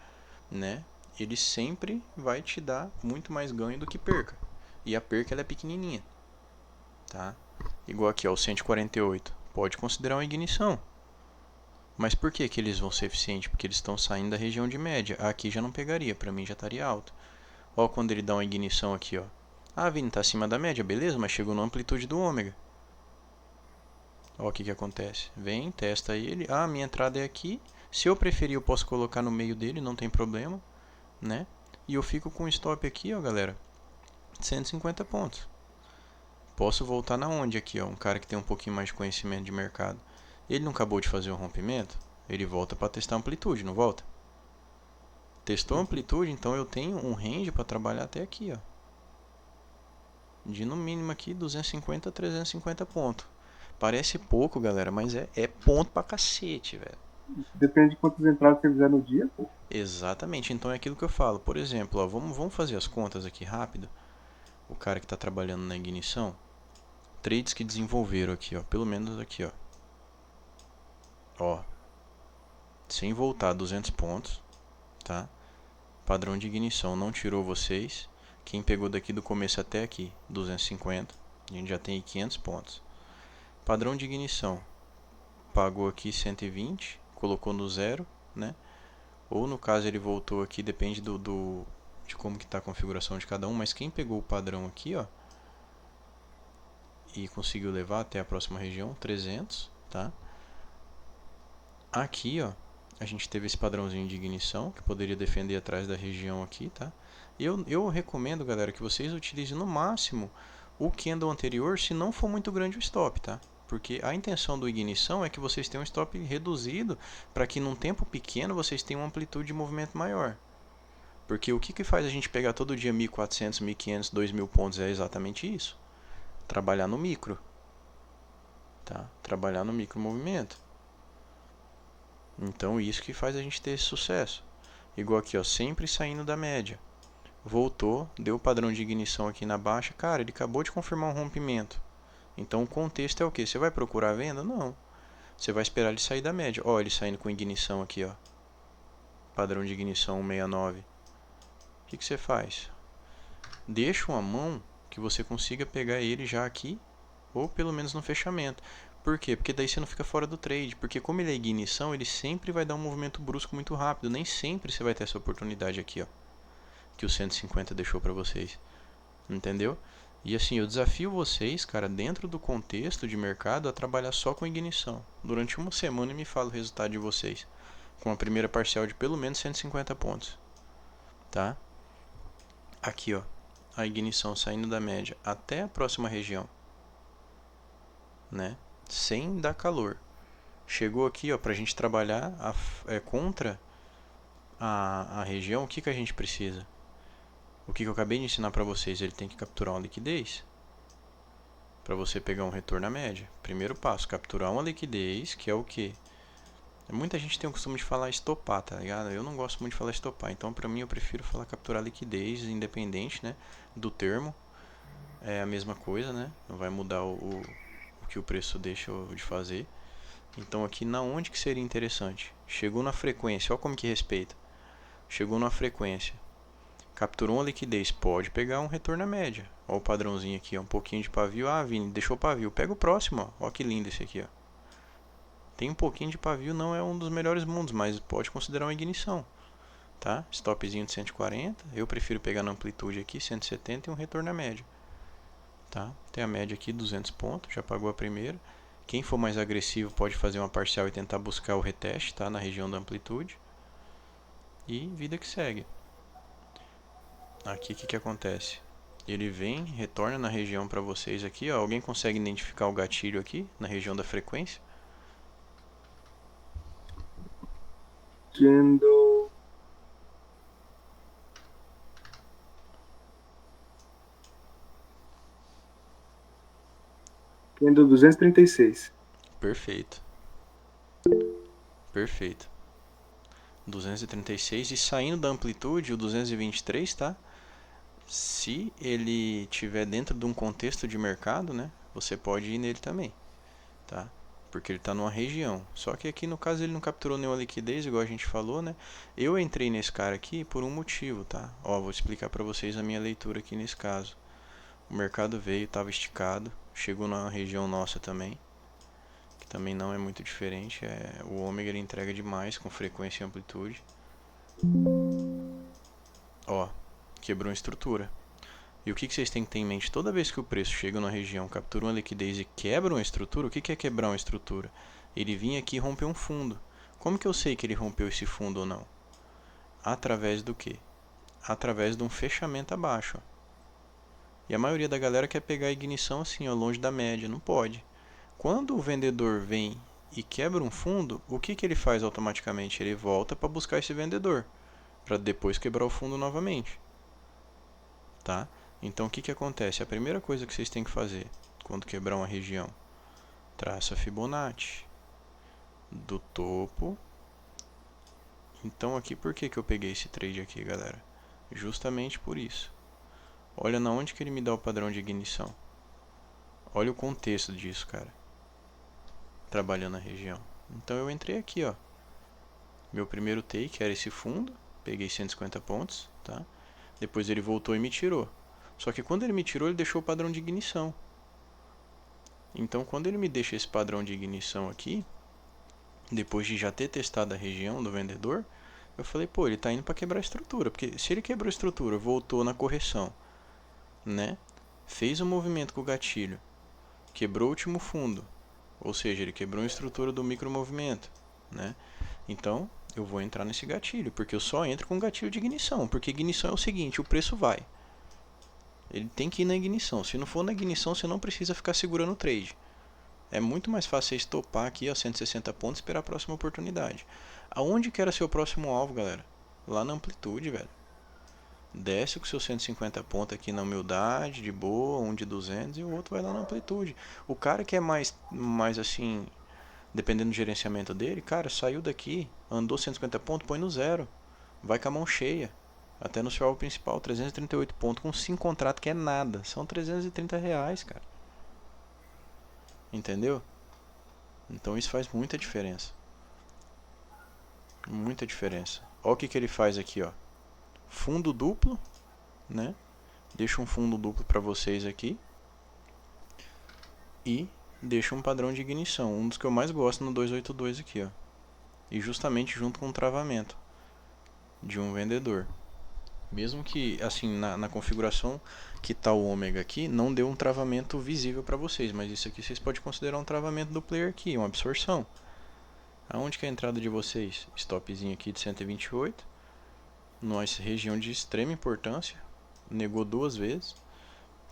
Speaker 1: né, ele sempre vai te dar muito mais ganho do que perca. E a perca ela é pequenininha, tá? igual aqui, ó, o 148, pode considerar uma ignição. Mas por que que eles vão ser eficientes? Porque eles estão saindo da região de média. Aqui já não pegaria, para mim já estaria alto. Ó, quando ele dá uma ignição aqui, ó. Ah, Vini, tá acima da média, beleza, mas chegou na amplitude do ômega. Ó, o que que acontece. Vem, testa ele. Ah, minha entrada é aqui. Se eu preferir, eu posso colocar no meio dele, não tem problema, né? E eu fico com o stop aqui, ó, galera. 150 pontos. Posso voltar na onde aqui, ó? Um cara que tem um pouquinho mais de conhecimento de mercado. Ele não acabou de fazer o rompimento? Ele volta para testar a amplitude, não volta? Testou a amplitude, então eu tenho um range para trabalhar até aqui, ó. De no mínimo aqui 250 a 350 pontos. Parece pouco, galera, mas é ponto pra cacete, velho.
Speaker 4: Depende de quantas entradas você fizer no dia, pô.
Speaker 1: Exatamente, então é aquilo que eu falo. Por exemplo, ó, vamos fazer as contas aqui rápido. O cara que está trabalhando na ignição, trades que desenvolveram aqui, ó, pelo menos aqui, ó. Ó, sem voltar 200 pontos, tá? Padrão de ignição não tirou vocês. Quem pegou daqui do começo até aqui, 250, a gente já tem aí 500 pontos. Padrão de ignição, pagou aqui 120, colocou no zero, né? Ou no caso ele voltou aqui, depende de como que está a configuração de cada um, mas quem pegou o padrão aqui, ó, e conseguiu levar até a próxima região, 300, tá? Aqui, ó, a gente teve esse padrãozinho de ignição, que poderia defender atrás da região aqui, tá? Eu recomendo, galera, que vocês utilizem no máximo o candle anterior, se não for muito grande o stop, tá? Porque a intenção do ignição é que vocês tenham um stop reduzido, para que num tempo pequeno vocês tenham uma amplitude de movimento maior. Porque o que faz a gente pegar todo dia 1.400, 1.500, 2.000 pontos é exatamente isso. Trabalhar no micro, tá? Trabalhar no micro movimento. Então isso que faz a gente ter esse sucesso. Igual aqui, ó, sempre saindo da média. Voltou, deu o padrão de ignição aqui na baixa. Cara, ele acabou de confirmar um rompimento. Então o contexto é o que? Você vai procurar a venda? Não. Você vai esperar ele sair da média. Ó, ele saindo com ignição aqui, ó. Padrão de ignição 169. O que você faz? Deixa uma mão que você consiga pegar ele já aqui, ou pelo menos no fechamento. Por quê? Porque daí você não fica fora do trade. Porque como ele é ignição, ele sempre vai dar um movimento brusco muito rápido. Nem sempre você vai ter essa oportunidade aqui, ó, que o 150 deixou para vocês. Entendeu? E assim, eu desafio vocês, cara, dentro do contexto de mercado, a trabalhar só com ignição. Durante uma semana e me fala o resultado de vocês. Com a primeira parcial de pelo menos 150 pontos. Tá? Aqui, ó. A ignição saindo da média até a próxima região. Né? Sem dar calor. Chegou aqui, ó, pra gente trabalhar contra a região, o que a gente precisa? O que eu acabei de ensinar para vocês, ele tem que capturar uma liquidez para você pegar um retorno à média. Primeiro passo, capturar uma liquidez, que é o que? Muita gente tem o costume de falar estopar, tá ligado? Eu não gosto muito de falar estopar, então para mim eu prefiro falar capturar liquidez, independente, né, do termo. É a mesma coisa, né? Não vai mudar o que o preço deixa de fazer. Então aqui na onde que seria interessante? Chegou na frequência, olha como que respeita. Chegou na frequência. Capturou uma liquidez, pode pegar um retorno à média. Olha o padrãozinho aqui, ó, um pouquinho de pavio. Ah, Vini, deixou pavio. Pega o próximo, ó. Olha que lindo esse aqui, ó. Tem um pouquinho de pavio, não é um dos melhores mundos, mas pode considerar uma ignição. Tá? Stopzinho de 140. Eu prefiro pegar na amplitude aqui, 170 e um retorno à média. Tá? Tem a média aqui, 200 pontos, já pagou a primeira. Quem for mais agressivo pode fazer uma parcial e tentar buscar o reteste, tá? Na região da amplitude. E vida que segue. Aqui o que acontece? Ele vem, retorna na região para vocês aqui, ó. Alguém consegue identificar o gatilho aqui na região da frequência?
Speaker 4: Candle. Candle 236.
Speaker 1: Perfeito. Perfeito. 236 e saindo da amplitude o 223, tá? Se ele tiver dentro de um contexto de mercado, né, você pode ir nele também, tá? Porque ele está numa região. Só que aqui no caso ele não capturou nenhuma liquidez, igual a gente falou, né? Eu entrei nesse cara aqui por um motivo, tá? Ó, vou explicar para vocês a minha leitura aqui nesse caso. O mercado veio, estava esticado, chegou na região nossa também, que também não é muito diferente. O ômega ele entrega demais com frequência e amplitude. Ó, quebrou a estrutura. E o que vocês têm que ter em mente? Toda vez que o preço chega na região, captura uma liquidez e quebra uma estrutura, o que é quebrar uma estrutura? Ele vinha aqui e rompeu um fundo. Como que eu sei que ele rompeu esse fundo ou não? Através do quê? Através de um fechamento abaixo. Ó. E a maioria da galera quer pegar a ignição assim, ó, longe da média. Não pode. Quando o vendedor vem e quebra um fundo, o que ele faz automaticamente? Ele volta para buscar esse vendedor, para depois quebrar o fundo novamente. Tá? Então o que acontece? A primeira coisa que vocês têm que fazer quando quebrar uma região, traça Fibonacci do topo. Então aqui, por que eu peguei esse trade aqui, galera? Justamente por isso. Olha na onde que ele me dá o padrão de ignição. Olha o contexto disso, cara. Trabalhando a região. Então eu entrei aqui, ó. Meu primeiro take era esse fundo, peguei 150 pontos, tá? Depois ele voltou e me tirou. Só que quando ele me tirou, ele deixou o padrão de ignição. Então, quando ele me deixa esse padrão de ignição aqui, depois de já ter testado a região do vendedor, eu falei, pô, ele tá indo para quebrar a estrutura. Porque se ele quebrou a estrutura, voltou na correção, né? Fez um movimento com o gatilho, quebrou o último fundo, ou seja, ele quebrou a estrutura do micromovimento, né? Então, eu vou entrar nesse gatilho, porque eu só entro com gatilho de ignição, porque ignição é o seguinte, o preço vai. Ele tem que ir na ignição. Se não for na ignição, você não precisa ficar segurando o trade. É muito mais fácil você estopar aqui, ó, 160 pontos e esperar a próxima oportunidade. Aonde que era seu próximo alvo, galera? Lá na amplitude, velho. Desce com seus 150 pontos aqui na humildade, de boa, um de 200 e o outro vai lá na amplitude. O cara que é mais assim, dependendo do gerenciamento dele, cara, saiu daqui, andou 150 pontos, põe no zero. Vai com a mão cheia. Até no seu alvo principal, 338 pontos com 5 contratos, que é nada. São R$330, cara. Entendeu? Então isso faz muita diferença. Muita diferença. Olha o que ele faz aqui, ó. Fundo duplo, né? Deixa um fundo duplo para vocês aqui. E deixa um padrão de ignição. Um dos que eu mais gosto no 282 aqui, ó. E justamente junto com um travamento de um vendedor. Mesmo que, assim, na configuração que está o ômega aqui, não deu um travamento visível para vocês. Mas isso aqui vocês podem considerar um travamento do player aqui, uma absorção. Aonde que é a entrada de vocês? Stopzinho aqui de 128. Nossa região de extrema importância. Negou 2 vezes.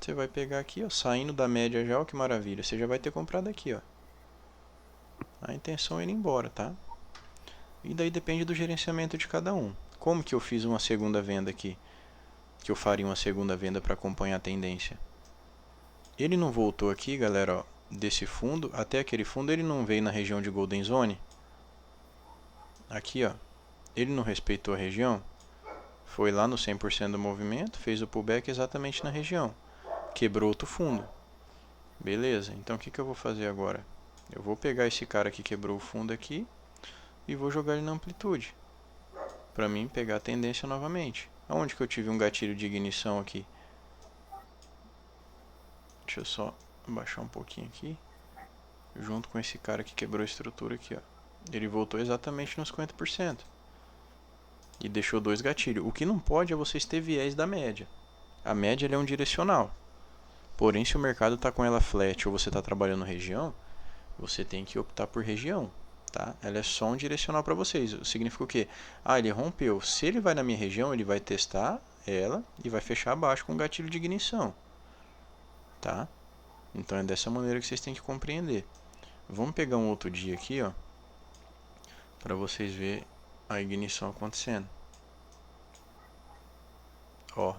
Speaker 1: Você vai pegar aqui, ó, saindo da média já, ó, que maravilha. Você já vai ter comprado aqui, ó. A intenção é ir embora, tá? E daí depende do gerenciamento de cada um. Como que eu fiz uma segunda venda aqui? Que eu faria uma segunda venda para acompanhar a tendência. Ele não voltou aqui, galera, ó, desse fundo até aquele fundo. Ele não veio na região de Golden Zone. Aqui, ó. Ele não respeitou a região. Foi lá no 100% do movimento. Fez o pullback exatamente na região. Quebrou outro fundo. Beleza. Então o que eu vou fazer agora? Eu vou pegar esse cara que quebrou o fundo aqui e vou jogar ele na amplitude. Para mim pegar a tendência novamente. Aonde que eu tive um gatilho de ignição aqui? Deixa eu só abaixar um pouquinho aqui. Junto com esse cara que quebrou a estrutura aqui, ó. Ele voltou exatamente nos 50%. E deixou 2 gatilhos. O que não pode é vocês ter viés da média. A média ela é um direcional. Porém, se o mercado está com ela flat ou você está trabalhando região, você tem que optar por região. Tá? Ela é só um direcional para vocês. Significa o quê? Ah, ele rompeu. Se ele vai na minha região, ele vai testar ela e vai fechar abaixo com um gatilho de ignição. Tá? Então é dessa maneira que vocês têm que compreender. Vamos pegar um outro dia aqui, ó, para vocês verem a ignição acontecendo. Ó,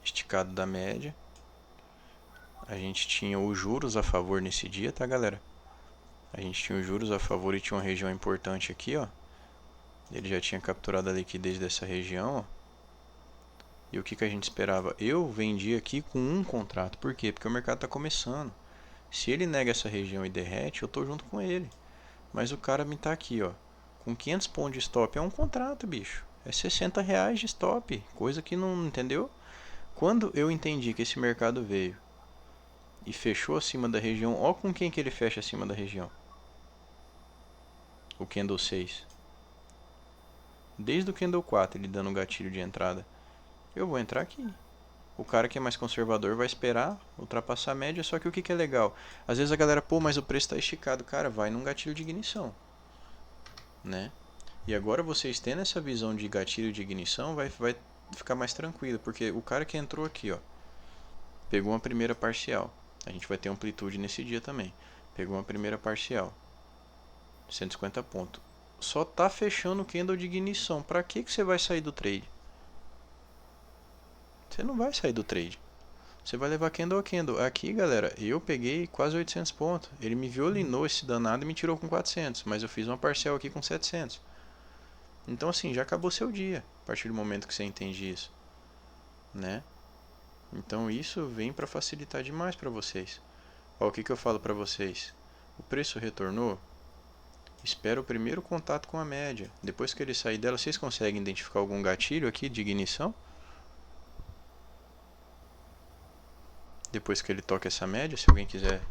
Speaker 1: esticado da média. A gente tinha os juros a favor nesse dia, tá, galera? A gente tinha os juros a favor e tinha uma região importante aqui, ó. Ele já tinha capturado a liquidez dessa região, ó. E o que a gente esperava? Eu vendi aqui com um contrato. Por quê? Porque o mercado está começando. Se ele nega essa região e derrete, eu tô junto com ele. Mas o cara me tá aqui, ó, com 500 pontos de stop. É um contrato, bicho. É R$60 de stop. Coisa que não, entendeu? Quando eu entendi que esse mercado veio e fechou acima da região, ó com quem que ele fecha acima da região. O candle 6. Desde o candle 4 ele dando um gatilho de entrada. Eu vou entrar aqui. O cara que é mais conservador vai esperar ultrapassar a média, só que o que que é legal? Às vezes a galera, pô, mas o preço tá esticado. Cara, vai num gatilho de ignição, né? E agora vocês tendo essa visão de gatilho de ignição, vai ficar mais tranquilo, porque o cara que entrou aqui, ó, pegou uma primeira parcial. A gente vai ter amplitude nesse dia também. Pegou uma primeira parcial. 150 pontos. Só tá fechando o candle de ignição. Pra que você vai sair do trade? Você não vai sair do trade. Você vai levar candle a candle. Aqui, galera, eu peguei quase 800 pontos. Ele me violinou esse danado e me tirou com 400. Mas eu fiz uma parcial aqui com 700. Então, assim, já acabou seu dia. A partir do momento que você entende isso, né? Então, isso vem para facilitar demais para vocês. Ó, o que que eu falo para vocês? O preço retornou. Espera o primeiro contato com a média. Depois que ele sair dela, vocês conseguem identificar algum gatilho aqui de ignição? Depois que ele toca essa média, se alguém quiser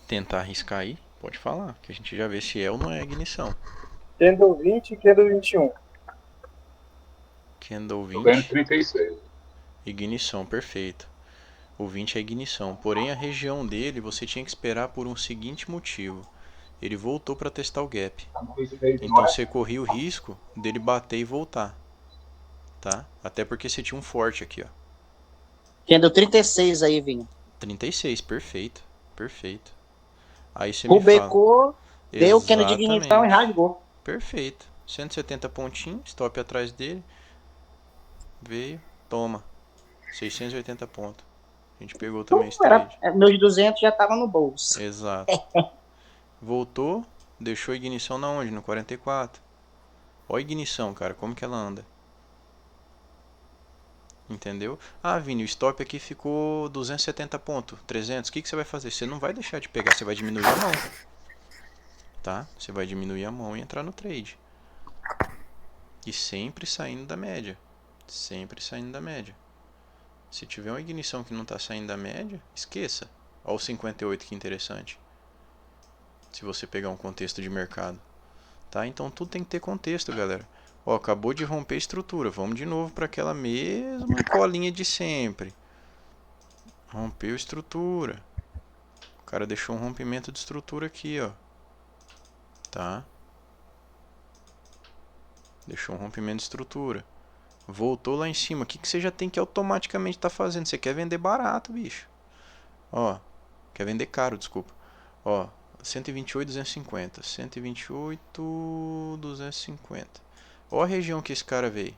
Speaker 1: tentar arriscar aí, pode falar, que a gente já vê se é ou não é ignição.
Speaker 4: Candle 20 e Candle 21.
Speaker 1: Candle
Speaker 6: Tô vendo
Speaker 1: 20,
Speaker 6: 36.
Speaker 1: ignição, perfeito. O 20 é ignição, porém a região dele você tinha que esperar por um seguinte motivo. Ele voltou para testar o gap. Então você corria o risco dele bater e voltar, tá? Até porque você tinha um forte aqui, ó.
Speaker 7: Candle 36 aí, Vinho.
Speaker 1: 36, perfeito, perfeito. Aí você me fala.
Speaker 7: Rubecou, deu o candle de ignição e
Speaker 1: Exatamente.
Speaker 7: rasgou.
Speaker 1: Perfeito. 170 pontinhos, stop atrás dele. Veio, toma. 680 pontos. A gente pegou também esse trade.
Speaker 7: Meus 200 já estavam no bolso.
Speaker 1: Exato. Voltou, deixou a ignição na onde? No 44. Ó a ignição, cara, como que ela anda. Entendeu? Ah, Vini, o stop aqui ficou 270 pontos, 300. O que que você vai fazer? Você não vai deixar de pegar, você vai diminuir a mão. Tá? Você vai diminuir a mão e entrar no trade. E sempre saindo da média. Sempre saindo da média. Se tiver uma ignição que não está saindo da média, esqueça. Olha o 58, que interessante. Se você pegar um contexto de mercado. Tá? Então tudo tem que ter contexto, galera. Ó, acabou de romper a estrutura. Vamos de novo para aquela mesma colinha de sempre. Rompeu a estrutura. O cara deixou um rompimento de estrutura aqui, ó. Tá? Deixou um rompimento de estrutura. Voltou lá em cima. O que que você já tem que automaticamente estar fazendo? Você quer vender barato, bicho. Ó, quer vender caro, desculpa. Ó, 128, 250. 128, 250. Ó a região que esse cara veio.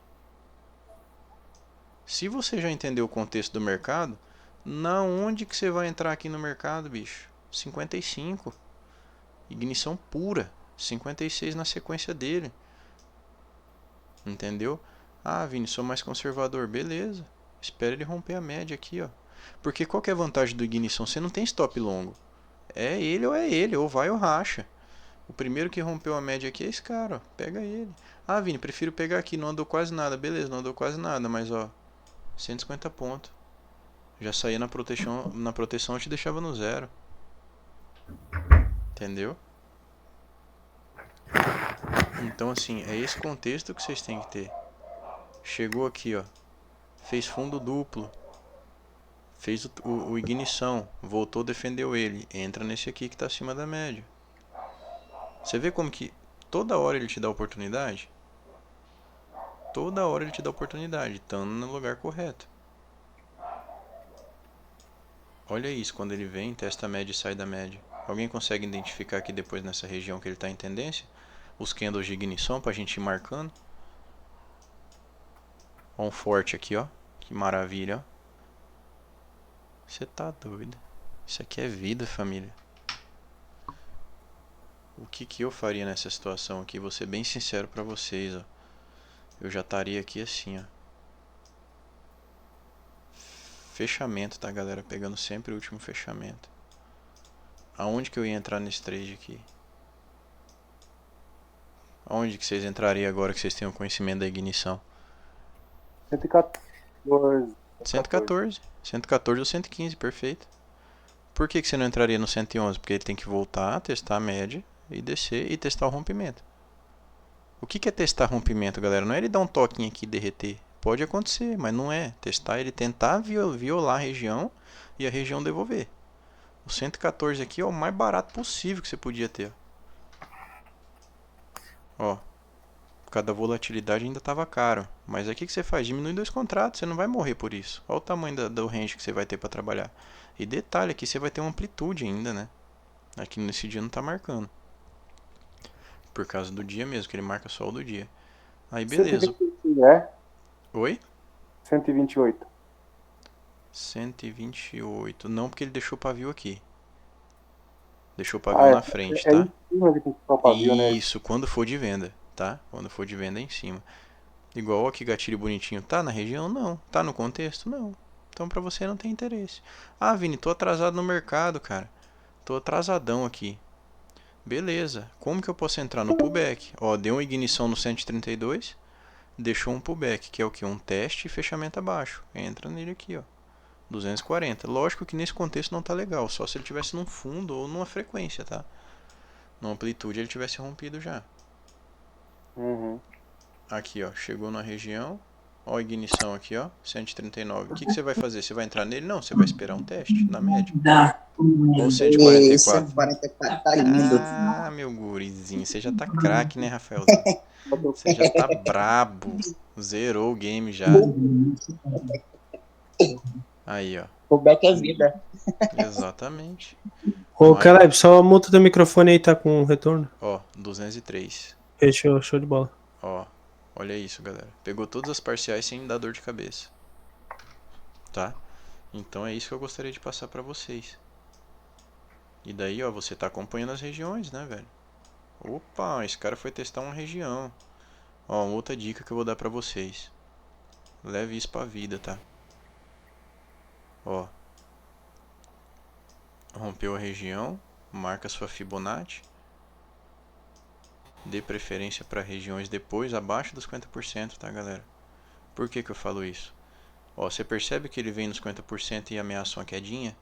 Speaker 1: Se você já entendeu o contexto do mercado, na onde que você vai entrar aqui no mercado, bicho? 55. Ignição pura. 56 na sequência dele. Entendeu? Ah, Vini, sou mais conservador. Beleza. Espera ele romper a média aqui, ó. Porque qual que é a vantagem do ignição? Você não tem stop longo. É ele, ou vai ou racha. O primeiro que rompeu a média aqui é esse cara, ó. Pega ele. Ah, Vini, prefiro pegar aqui, não andou quase nada. Beleza, não andou quase nada, mas ó, 150 pontos. Já saía na proteção eu te deixava no zero. Entendeu? Então assim, é esse contexto que vocês têm que ter. Chegou aqui, ó. Fez fundo duplo. Fez o ignição. Voltou, defendeu ele. Entra nesse aqui que está acima da média. Você vê como que toda hora ele te dá oportunidade? Toda hora ele te dá oportunidade. Estando no lugar correto. Olha isso, quando ele vem, testa a média e sai da média. Alguém consegue identificar aqui depois nessa região que ele está em tendência? Os candles de ignição para a gente ir marcando. Ó um forte aqui, ó. Que maravilha, ó. Você tá doido. Isso aqui é vida, família. O que que eu faria nessa situação aqui? Vou ser bem sincero pra vocês, ó. Eu já estaria aqui assim, ó. Fechamento, tá, galera? Pegando sempre o último fechamento. Aonde que eu ia entrar nesse trade aqui? Aonde que vocês entrariam agora que vocês tenham conhecimento da ignição?
Speaker 4: 114.
Speaker 1: 114. 114 ou 115, perfeito. Por que você não entraria no 111? Porque ele tem que voltar, testar a média e descer e testar o rompimento. O que é testar rompimento, galera? Não é ele dar um toquinho aqui e derreter. Pode acontecer, mas não é. Testar é ele tentar violar a região e a região devolver. O 114 aqui é o mais barato possível que você podia ter. Ó, por causa da volatilidade ainda estava caro. Mas aqui que você faz? Diminui 2 contratos, você não vai morrer por isso. Olha o tamanho do range que você vai ter para trabalhar. E detalhe, aqui você vai ter uma amplitude ainda, né? Aqui nesse dia não está marcando. Por causa do dia mesmo, que ele marca só o do dia. Aí beleza.
Speaker 4: 128, é?
Speaker 1: Oi?
Speaker 4: 128.
Speaker 1: 128. Não, porque ele deixou o pavio aqui. Deixou o pavio na frente,
Speaker 4: é
Speaker 1: tá?
Speaker 4: em cima que tem que ficar o pavio, né?
Speaker 1: Isso, quando for de venda, tá? Quando for de venda é em cima. Igual aqui gatilho bonitinho, tá na região? Não. Tá no contexto? Não. Então pra você não tem interesse. Ah, Vini, tô atrasado no mercado, cara. Tô atrasadão aqui. Beleza. Como que eu posso entrar no pullback? Ó, deu uma ignição no 132, deixou um pullback, que é o que? Um teste e fechamento abaixo. Entra nele aqui, ó. 240. Lógico que nesse contexto não tá legal, só se ele tivesse num fundo ou numa frequência, tá? Na amplitude ele tivesse rompido já.
Speaker 4: Uhum.
Speaker 1: Aqui, ó, chegou na região. Ó a ignição aqui, ó, 139. O que você vai fazer? Você vai entrar nele? Não, você vai esperar um teste, na média. Ó o 144.
Speaker 3: 144 tá lindo.
Speaker 1: Ah, meu gurizinho, você já tá craque, né, Rafaelzinho? Você já tá brabo. Zerou o game já. Aí, ó.
Speaker 7: O back é vida.
Speaker 1: Exatamente.
Speaker 2: Ô,
Speaker 1: Mas-
Speaker 2: caralho, só a multa do microfone aí tá com retorno.
Speaker 1: Ó, 203.
Speaker 2: Fechou, show de bola.
Speaker 1: Ó, olha isso, galera. Pegou todas as parciais sem dar dor de cabeça. Tá? Então é isso que eu gostaria de passar pra vocês. E daí, ó, você tá acompanhando as regiões, né, velho? Opa, esse cara foi testar uma região. Ó, uma outra dica que eu vou dar pra vocês. Leve isso pra vida, tá? Ó. Rompeu a região, marca sua Fibonacci. Dê preferência para regiões depois abaixo dos 50%, tá, galera? Por que eu falo isso? Ó, você percebe que ele vem nos 50% e ameaça uma quedinha?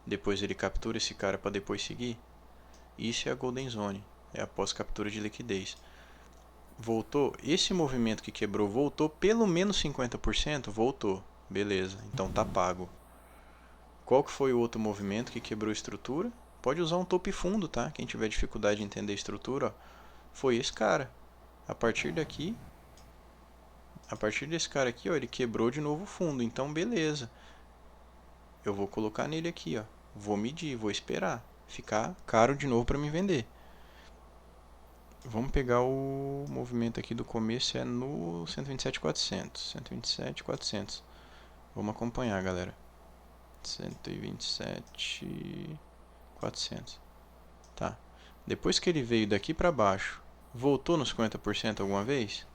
Speaker 1: Depois ele captura esse cara para depois seguir? Isso é a Golden Zone, é a pós-captura de liquidez. Voltou? Esse movimento que quebrou voltou pelo menos 50%? Voltou. Beleza, então tá pago. Qual que foi o outro movimento que quebrou a estrutura? Pode usar um topo e fundo, tá? Quem tiver dificuldade de entender a estrutura, ó, foi esse cara. A partir daqui, a partir desse cara aqui, ó, ele quebrou de novo o fundo. Então, beleza. Eu vou colocar nele aqui, ó. Vou medir, vou esperar. Ficar caro de novo para me vender. Vamos pegar o movimento aqui do começo, é no 127.400. 127.400. Vamos acompanhar, galera. 127.400. Tá. Depois que ele veio daqui para baixo, voltou nos 50% alguma vez?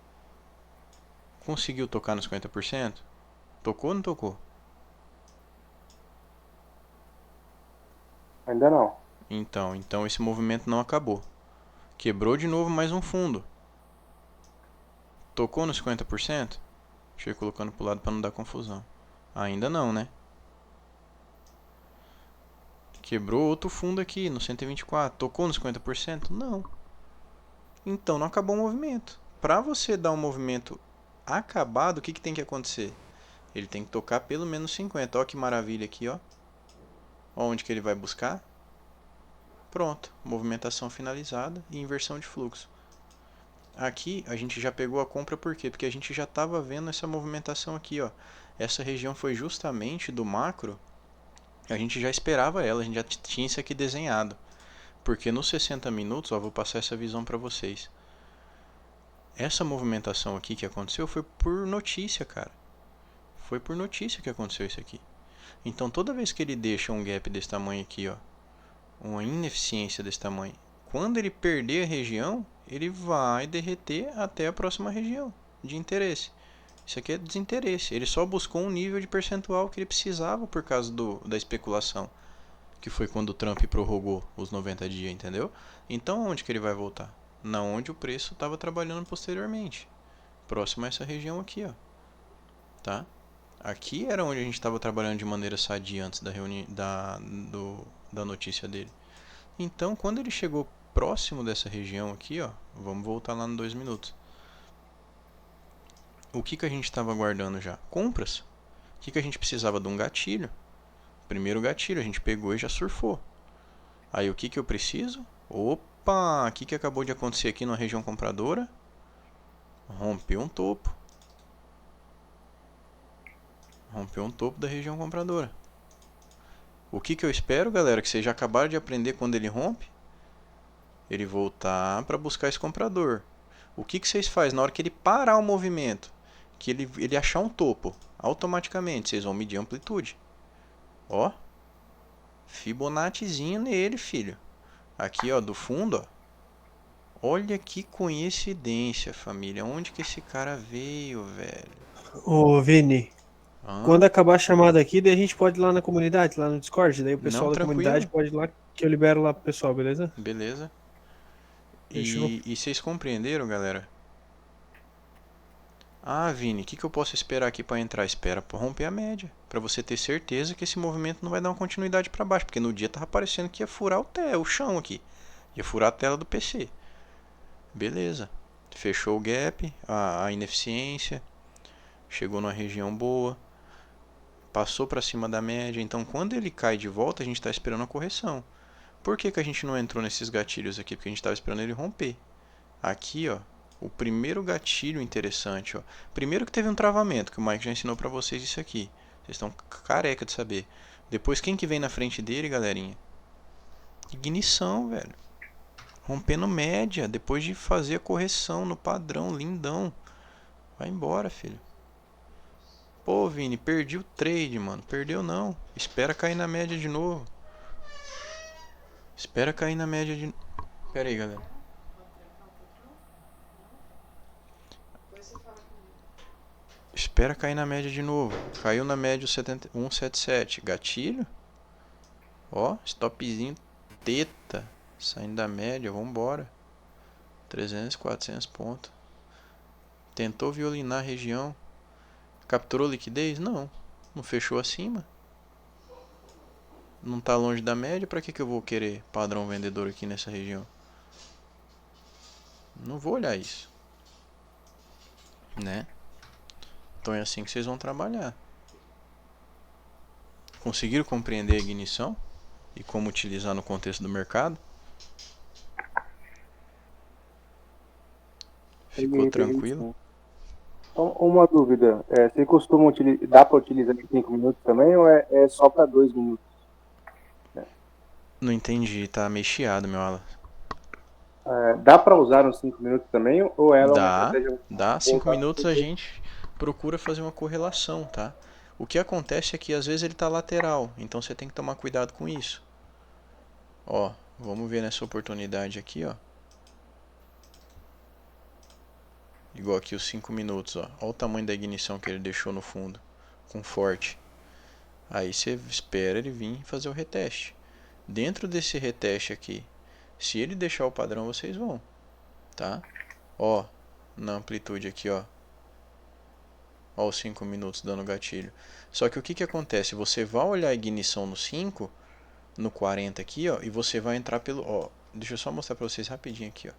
Speaker 1: Conseguiu tocar nos 50%? Tocou ou não tocou?
Speaker 4: Ainda não.
Speaker 1: Então esse movimento não acabou. Quebrou de novo mais um fundo. Tocou nos 50%? Deixa eu ir colocando pro lado para não dar confusão. Ainda não, né? Quebrou outro fundo aqui no 124. Tocou nos 50%? Não. Então não acabou o movimento. Para você dar um movimento acabado, o que tem que acontecer? Ele tem que tocar pelo menos 50. Olha que maravilha aqui, ó. Onde que ele vai buscar? Pronto. Movimentação finalizada e inversão de fluxo. Aqui a gente já pegou a compra por quê? Porque a gente já estava vendo essa movimentação aqui, ó. Essa região foi justamente do macro. A gente já esperava ela, a gente já tinha isso aqui desenhado. Porque nos 60 minutos, ó, vou passar essa visão para vocês. Essa movimentação aqui que aconteceu foi por notícia, cara. Foi por notícia que aconteceu isso aqui. Então toda vez que ele deixa um gap desse tamanho aqui, ó, uma ineficiência desse tamanho, quando ele perder a região, ele vai derreter até a próxima região de interesse. Isso aqui é desinteresse. Ele só buscou um nível de percentual que ele precisava por causa da especulação, que foi quando o Trump prorrogou os 90 dias, entendeu? Então onde que ele vai voltar? Na onde o preço estava trabalhando posteriormente, próximo a essa região aqui, ó. Tá? Aqui era onde a gente estava trabalhando de maneira sadia antes da notícia dele. Então, quando ele chegou próximo dessa região aqui, ó, vamos voltar lá no 2 minutos. O que a gente estava aguardando já? Compras. O que a gente precisava? De um gatilho. Primeiro gatilho, a gente pegou e já surfou. Aí o que eu preciso? Opa, o que acabou de acontecer aqui na região compradora? Rompeu um topo. Rompeu um topo da região compradora. O que eu espero, galera, que vocês já acabaram de aprender quando ele rompe? Ele voltar para buscar esse comprador. O que vocês fazem na hora que ele parar o movimento? Que ele achar um topo, automaticamente vocês vão medir a amplitude. Ó, Fibonaccizinho nele, filho. Aqui, ó, do fundo, ó. Olha que coincidência, família. Onde que esse cara veio, velho?
Speaker 2: Ô, Vini, quando
Speaker 1: Hã?
Speaker 2: acabar a chamada aqui, daí a gente pode ir lá na comunidade, lá no Discord, daí o
Speaker 1: Não,
Speaker 2: pessoal da
Speaker 1: tranquilo.
Speaker 2: comunidade pode ir lá que eu libero lá pro pessoal, beleza?
Speaker 1: Beleza.
Speaker 2: Fechou?
Speaker 1: E vocês compreenderam, galera? Ah, Vini, o que eu posso esperar aqui para entrar? Espera pra romper a média, para você ter certeza que esse movimento não vai dar uma continuidade para baixo, porque no dia tava parecendo que ia furar o chão aqui, ia furar a tela do PC. Beleza, fechou o gap, a ineficiência, chegou numa região boa, passou para cima da média, então quando ele cai de volta a gente está esperando a correção. Por que a gente não entrou nesses gatilhos aqui? Porque a gente estava esperando ele romper. Aqui, ó, o primeiro gatilho interessante, ó. Primeiro que teve um travamento, que o Mike já ensinou pra vocês isso aqui. Vocês estão careca de saber. Depois, quem que vem na frente dele, galerinha? Ignição, velho. Rompendo média, depois de fazer a correção no padrão, lindão. Vai embora, filho. Pô, Vini, perdi o trade, mano. Perdeu não. Espera cair na média de novo. Espera cair na média de... Pera aí, galera. Espera cair na média de novo. Caiu na média 177. Gatilho. Ó, stopzinho teta. Saindo da média, vambora. 300, 400 pontos. Tentou violinar a região. Capturou liquidez? Não. Não fechou acima. Não tá longe da média. Pra que eu vou querer padrão vendedor aqui nessa região? Não vou olhar isso. Né? Então é assim que vocês vão trabalhar. Conseguiram compreender a ignição? E como utilizar no contexto do mercado? Ficou tranquilo?
Speaker 4: Uma dúvida, você costuma utilizar, dá para utilizar em 5 minutos também ou é só para 2 minutos?
Speaker 1: Não entendi, tá meio chiado, meu ala.
Speaker 4: Dá para usar nos 5 minutos também ou ela é uma
Speaker 1: Dá,
Speaker 4: estratégia
Speaker 1: dá. 5
Speaker 4: voltada
Speaker 1: minutos
Speaker 4: pro
Speaker 1: a gente procura fazer uma correlação, tá? O que acontece é que às vezes ele tá lateral, então você tem que tomar cuidado com isso. Ó, vamos ver nessa oportunidade aqui, ó. Igual aqui os 5 minutos, ó. Olha o tamanho da ignição que ele deixou no fundo, com forte. Aí você espera ele vir fazer o reteste. Dentro desse reteste aqui, se ele deixar o padrão, vocês vão, tá? Ó, na amplitude aqui, ó. Ó os 5 minutos dando gatilho. Só que o que acontece? Você vai olhar a ignição no 5, no 40 aqui, ó, e você vai entrar pelo... Ó, deixa eu só mostrar pra vocês rapidinho aqui, ó.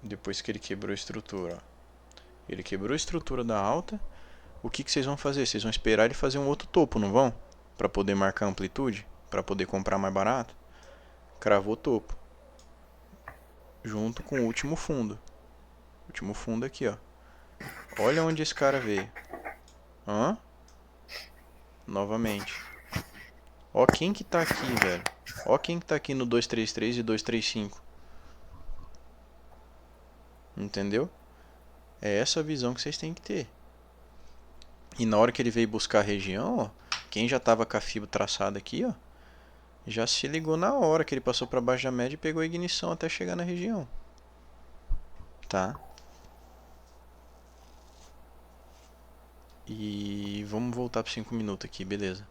Speaker 1: Depois que ele quebrou a estrutura, ó. Ele quebrou a estrutura da alta. O que vocês vão fazer? Vocês vão esperar ele fazer um outro topo, não vão? Pra poder marcar a amplitude? Pra poder comprar mais barato? Cravou topo. Junto com o último fundo. Último fundo aqui, ó. Olha onde esse cara veio. Hã? Novamente. Ó quem que tá aqui, velho. Ó quem que tá aqui no 233 e 235. Entendeu? É essa visão que vocês têm que ter. E na hora que ele veio buscar a região, ó, quem já tava com a fibra traçada aqui, ó, já se ligou na hora que ele passou para baixo da média e pegou a ignição até chegar na região. Tá? E vamos voltar para 5 minutos aqui, beleza.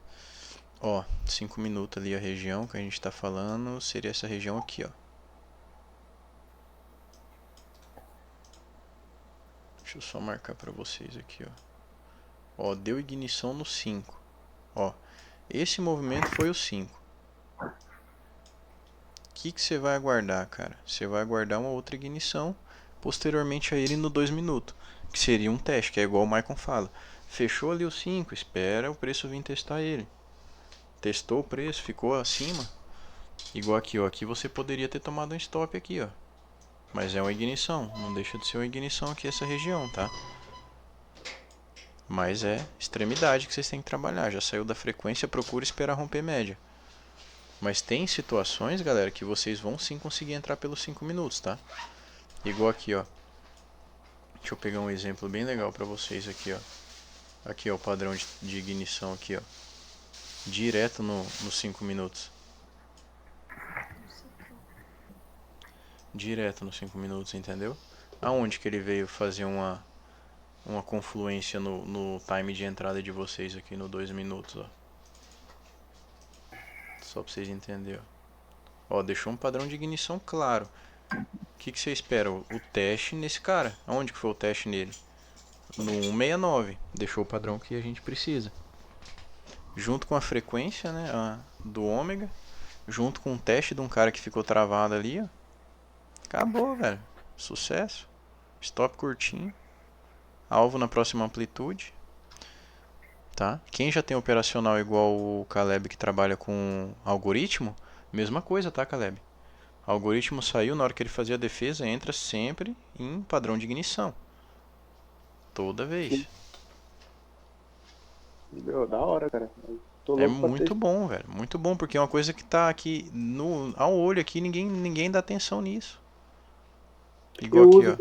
Speaker 1: Ó, 5 minutos ali a região que a gente tá falando seria essa região aqui, ó. Deixa eu só marcar para vocês aqui, ó. Ó, deu ignição no 5. Ó, esse movimento foi o 5. O que você vai aguardar, cara? Você vai aguardar uma outra ignição posteriormente a ele no 2 minutos. Que seria um teste, que é igual o Maicon fala. Fechou ali o 5, espera o preço vir testar ele. Testou o preço, ficou acima. Igual aqui, ó. Aqui você poderia ter tomado um stop aqui, ó. Mas é uma ignição. Não deixa de ser uma ignição aqui essa região, tá? Mas é extremidade que vocês têm que trabalhar. Já saiu da frequência, procura esperar romper média. Mas tem situações, galera, que vocês vão sim conseguir entrar pelos 5 minutos, tá? Igual aqui, ó. Deixa eu pegar um exemplo bem legal pra vocês aqui, ó. Aqui, ó, o padrão de ignição aqui, ó. Direto nos 5 minutos. Direto nos 5 minutos, entendeu? Aonde que ele veio fazer uma confluência no time de entrada de vocês aqui no 2 minutos, ó. Só pra vocês entenderem, ó. Ó, deixou um padrão de ignição claro. O que você espera? O teste nesse cara. Aonde que foi o teste nele? No 169. Deixou o padrão que a gente precisa. Junto com a frequência, né, do ômega. Junto com o teste de um cara que ficou travado ali, ó. Acabou, velho. Sucesso. Stop curtinho. Alvo na próxima amplitude. Tá? Quem já tem operacional igual o Caleb que trabalha com algoritmo, mesma coisa, tá, Caleb? O algoritmo saiu, na hora que ele fazia a defesa, entra sempre em padrão de ignição. Toda vez.
Speaker 4: Meu, da hora, cara. Eu tô
Speaker 1: É
Speaker 4: louco pra
Speaker 1: muito
Speaker 4: ter.
Speaker 1: bom, velho. Muito bom, porque é uma coisa que tá aqui ao olho aqui, ninguém dá atenção nisso. Igual aqui, ó.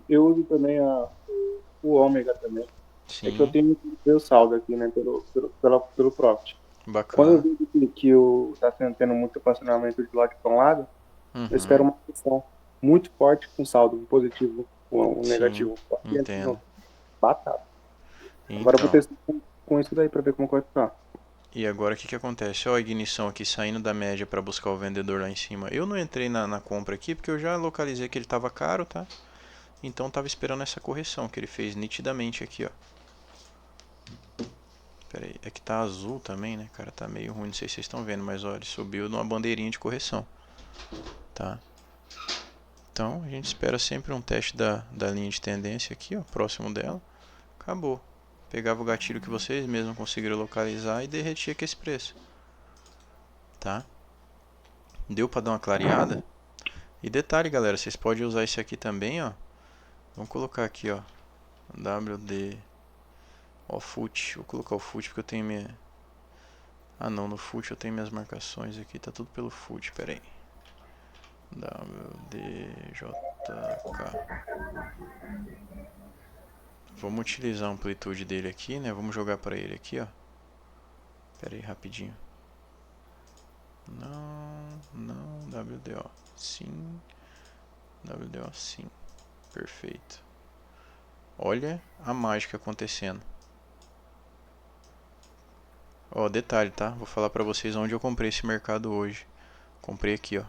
Speaker 4: Eu uso também o ômega também. É que eu
Speaker 1: Sim,
Speaker 4: tenho que ver o saldo aqui, né? Pelo Profit. Quando eu
Speaker 1: bacana.
Speaker 4: vejo que tá tendo muito apaixonamento de lote para um lado, eu espero
Speaker 1: Uhum,
Speaker 4: uma questão muito forte com saldo, um positivo, um
Speaker 1: sim,
Speaker 4: negativo. Forte,
Speaker 1: entendo.
Speaker 4: não, batata. Agora eu vou
Speaker 1: Então,
Speaker 4: testar com isso daí para ver como vai ficar.
Speaker 1: e agora o que acontece? Ó, a ignição aqui saindo da média para buscar o vendedor lá em cima. Eu não entrei na compra aqui porque eu já localizei que ele estava caro, tá? Então estava esperando essa correção que ele fez nitidamente aqui, ó. Pera aí, é que tá azul também, né, cara? Tá meio ruim, não sei se vocês estão vendo, mas ó, ele subiu numa bandeirinha de correção, tá? Então a gente espera sempre um teste da linha de tendência aqui, ó, próximo dela. Acabou. Pegava o gatilho que vocês mesmos conseguiram localizar e derretia com esse preço, tá? Deu para dar uma clareada? E detalhe, galera, vocês podem usar esse aqui também, ó. Vamos colocar aqui, ó, WD, ó, FUT. Vou colocar o FUT porque eu tenho minha... Ah não, no FUT eu tenho minhas marcações aqui, tá tudo pelo FUT, pera aí. WDJK. Vamos utilizar a amplitude dele aqui, né? Vamos jogar para ele aqui, ó. Pera aí, rapidinho. Não, WDO. Sim. WDO, sim. Perfeito. Olha a mágica acontecendo. Ó, detalhe, tá? Vou falar pra vocês onde eu comprei esse mercado hoje. Comprei aqui, ó.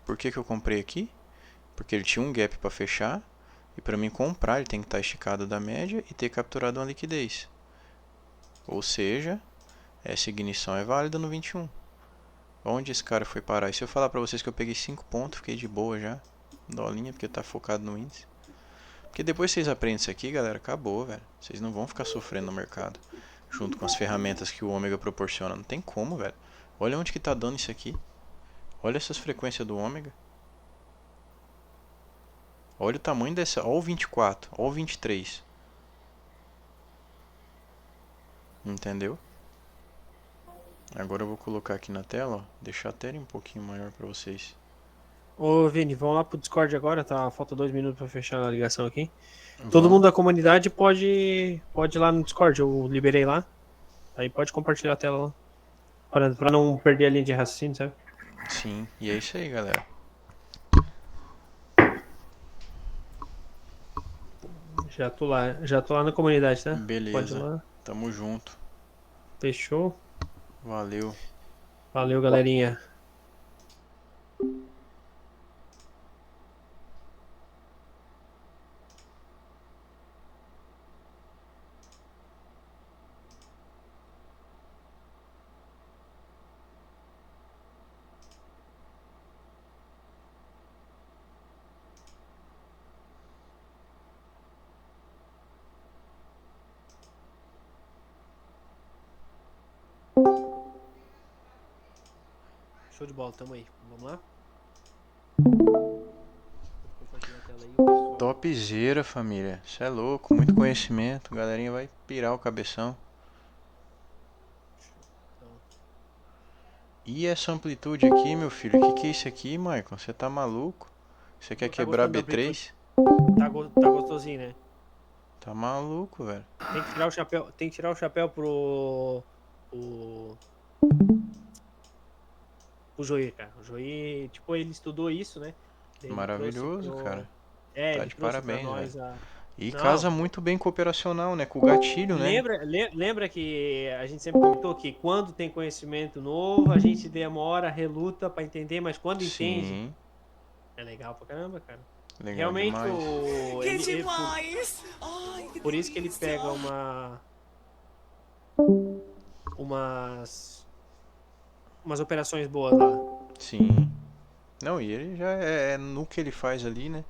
Speaker 1: Por que eu comprei aqui? Porque ele tinha um gap para fechar. E para mim comprar, ele tem que estar esticado da média e ter capturado uma liquidez. Ou seja, essa ignição é válida no 21. Onde esse cara foi parar? E se eu falar pra vocês que eu peguei 5 pontos, fiquei de boa já. Dolinha, porque tá focado no índice. Porque depois vocês aprendem isso aqui, galera, acabou, velho. Vocês não vão ficar sofrendo no mercado. Junto com as ferramentas que o ômega proporciona. Não tem como, velho. Olha onde que tá dando isso aqui. Olha essas frequências do ômega. Olha o tamanho dessa. Olha o 24. Olha o 23. Entendeu? Agora eu vou colocar aqui na tela, ó. Deixar a tela um pouquinho maior pra vocês.
Speaker 2: Ô, Vini, vamos lá pro Discord agora, tá? Falta 2 minutos pra fechar a ligação aqui. Todo
Speaker 1: Vamos.
Speaker 2: mundo da comunidade pode ir lá no Discord, eu liberei lá. Aí pode compartilhar a tela lá. Pra não perder a linha de raciocínio, sabe?
Speaker 1: Sim. E é isso aí, galera.
Speaker 2: Já tô lá na comunidade, tá? Pode ir
Speaker 1: Beleza.
Speaker 2: lá.
Speaker 1: Tamo junto.
Speaker 2: Fechou.
Speaker 1: Valeu.
Speaker 2: Valeu, galerinha. Show de bola, tamo aí. Vamos lá? Vou compartilhar a tela aí, pessoal.
Speaker 1: Topzera, família. Você é louco, muito conhecimento. A galerinha vai pirar o cabeção.
Speaker 2: Então,
Speaker 1: E essa amplitude aqui, meu filho? O que é isso aqui, Michael? Você tá maluco? Você quer
Speaker 2: Tá
Speaker 1: quebrar
Speaker 2: gostando da amplitude?
Speaker 1: B3?
Speaker 2: Tá gostosinho, né?
Speaker 1: Tá maluco, velho.
Speaker 2: Tem que tirar o chapéu, tem que tirar o chapéu pro, pro Joey, cara. O Joey, tipo, ele estudou isso, né? Daí ele trouxe
Speaker 1: Maravilhoso, cara. Tá
Speaker 2: ele
Speaker 1: de
Speaker 2: trouxe pra
Speaker 1: parabéns, velho.
Speaker 2: nós a.
Speaker 1: E casa
Speaker 2: Não,
Speaker 1: muito bem com o operacional, né? Com o gatilho, né?
Speaker 2: lembra que a gente sempre comentou que quando tem conhecimento novo, a gente demora, reluta pra entender, mas quando entende,
Speaker 1: Sim,
Speaker 2: é legal pra caramba, cara.
Speaker 1: legal
Speaker 2: Realmente
Speaker 1: demais.
Speaker 2: por isso que ele pega umas umas operações boas lá.
Speaker 1: Sim. Não, e ele já é no que ele faz ali, né?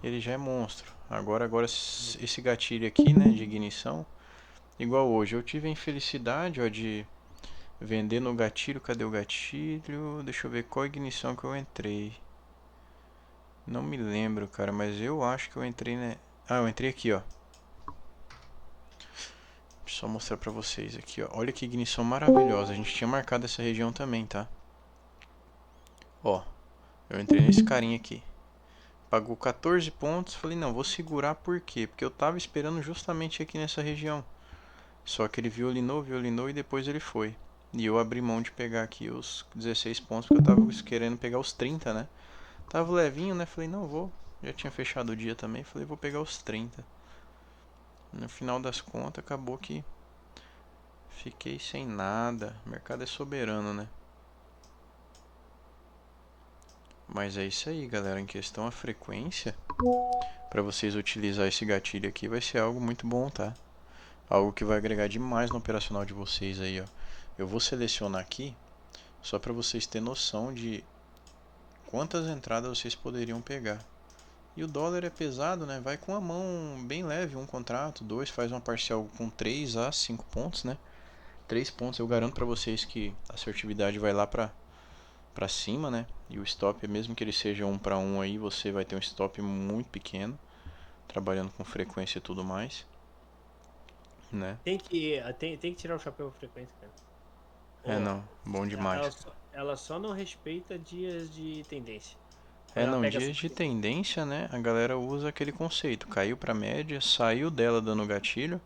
Speaker 1: Ele já é monstro. Agora esse gatilho aqui, né, de ignição, igual hoje, eu tive a infelicidade, ó, de vender no gatilho. Cadê o gatilho? Deixa eu ver qual ignição que eu entrei. Não me lembro, cara, mas eu acho que eu entrei, né? Ah, eu entrei aqui, ó. Deixa eu só mostrar pra vocês aqui, ó. Olha que ignição maravilhosa. A gente tinha marcado essa região também, tá? Ó, eu entrei nesse carinha aqui. Pagou 14 pontos. Falei, não, vou segurar por quê? Porque eu tava esperando justamente aqui nessa região. Só que ele violinou e depois ele foi. E eu abri mão de pegar aqui os 16 pontos, porque eu tava querendo pegar os 30, né? Tava levinho, né? Falei, não vou. Já tinha fechado o dia também. Falei, vou pegar os 30. No final das contas, acabou que fiquei sem nada. O mercado é soberano, né? Mas é isso aí, galera. Em questão a frequência, para vocês utilizar esse gatilho aqui, vai ser algo muito bom, tá? Algo que vai agregar demais no operacional de vocês aí, ó. Eu vou selecionar aqui, só para vocês terem noção de quantas entradas vocês poderiam pegar. E o dólar é pesado, né? Vai com a mão bem leve, um contrato, dois, faz uma parcial com 3 a 5 pontos, né? 3 pontos, eu garanto para vocês que a assertividade vai lá para cima, né? E o stop, mesmo que ele seja 1 para 1 aí, você vai ter um stop muito pequeno, trabalhando com frequência e tudo mais, né?
Speaker 2: Tem que tirar o chapéu frequente, cara.
Speaker 1: É,
Speaker 2: Ó,
Speaker 1: não, bom demais.
Speaker 2: ela só não respeita dias de tendência.
Speaker 1: É,
Speaker 2: Quando ela
Speaker 1: não,
Speaker 2: pega
Speaker 1: dias de tendência, né? A galera usa aquele conceito. Caiu pra média, saiu dela dando gatilho,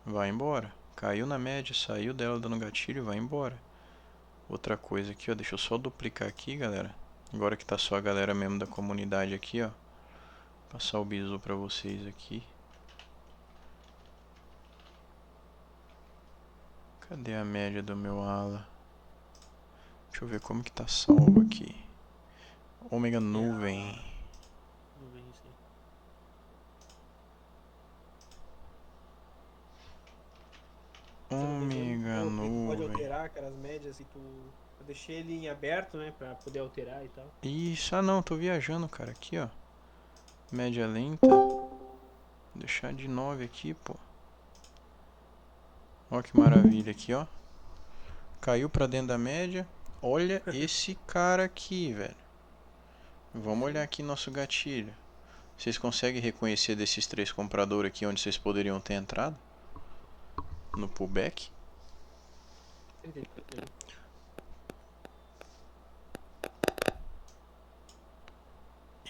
Speaker 1: vai embora. Caiu na média, saiu dela dando gatilho, vai embora. Outra coisa aqui, ó, deixa eu só duplicar aqui, galera. Agora que tá só a galera mesmo da comunidade aqui, ó. Passar o bizu pra vocês aqui. Cadê a média do meu ala? Deixa eu ver como que tá salvo aqui. Ômega nuvem.
Speaker 2: nuvem, isso aí. Se eu não me engano,
Speaker 1: Ômega
Speaker 2: pode
Speaker 1: nuvem.
Speaker 2: alterar aquelas médias e tu. Eu deixei ele em aberto, né? Pra poder alterar e tal.
Speaker 1: Isso, ah não, tô viajando, cara. Aqui, ó. Média lenta. Deixar de 9 aqui, pô. Ó que maravilha aqui, ó. Caiu pra dentro da média. Olha esse cara aqui, velho. Vamos olhar aqui nosso gatilho. Vocês conseguem reconhecer desses 3 compradores aqui onde vocês poderiam ter entrado? No pullback?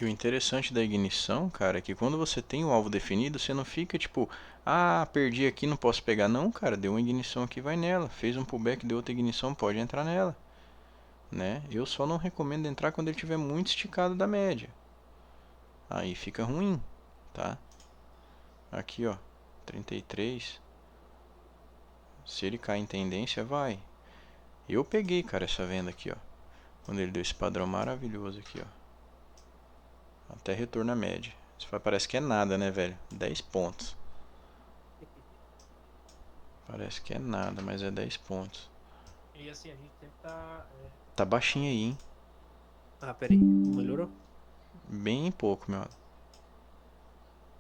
Speaker 1: E o interessante da ignição, cara, é que quando você tem o alvo definido, você não fica tipo, ah, perdi aqui, não posso pegar. Não, cara, deu uma ignição aqui, vai nela. Fez um pullback, deu outra ignição, pode entrar nela. Né? Eu só não recomendo entrar quando ele estiver muito esticado da média. Aí fica ruim, tá? Aqui, ó, 33. Se ele cair em tendência, vai. Eu peguei, cara, essa venda aqui, ó. Quando ele deu esse padrão maravilhoso aqui, ó. Até retorno à média. Isso parece que é nada, né, velho? 10 pontos. Parece que é nada, mas é 10 pontos.
Speaker 2: E assim, a gente sempre tá.
Speaker 1: Tá baixinho aí, hein?
Speaker 2: Ah, peraí. Melhorou?
Speaker 1: Bem pouco, meu.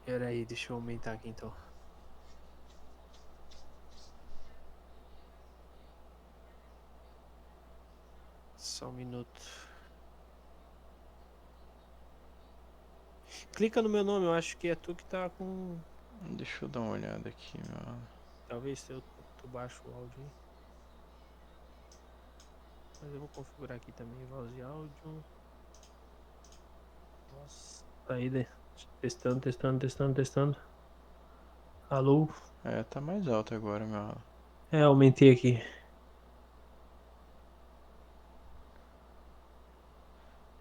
Speaker 2: Peraí, deixa eu aumentar aqui então. Só um minuto. Clica no meu nome, eu acho que é tu que tá com.
Speaker 1: Deixa eu dar uma olhada aqui, meu.
Speaker 2: Talvez se tu baixa o áudio aí. Mas eu vou configurar aqui também voz e áudio. Nossa, saída. Testando. Alô?
Speaker 1: É, tá mais alto agora, meu.
Speaker 2: É, aumentei aqui.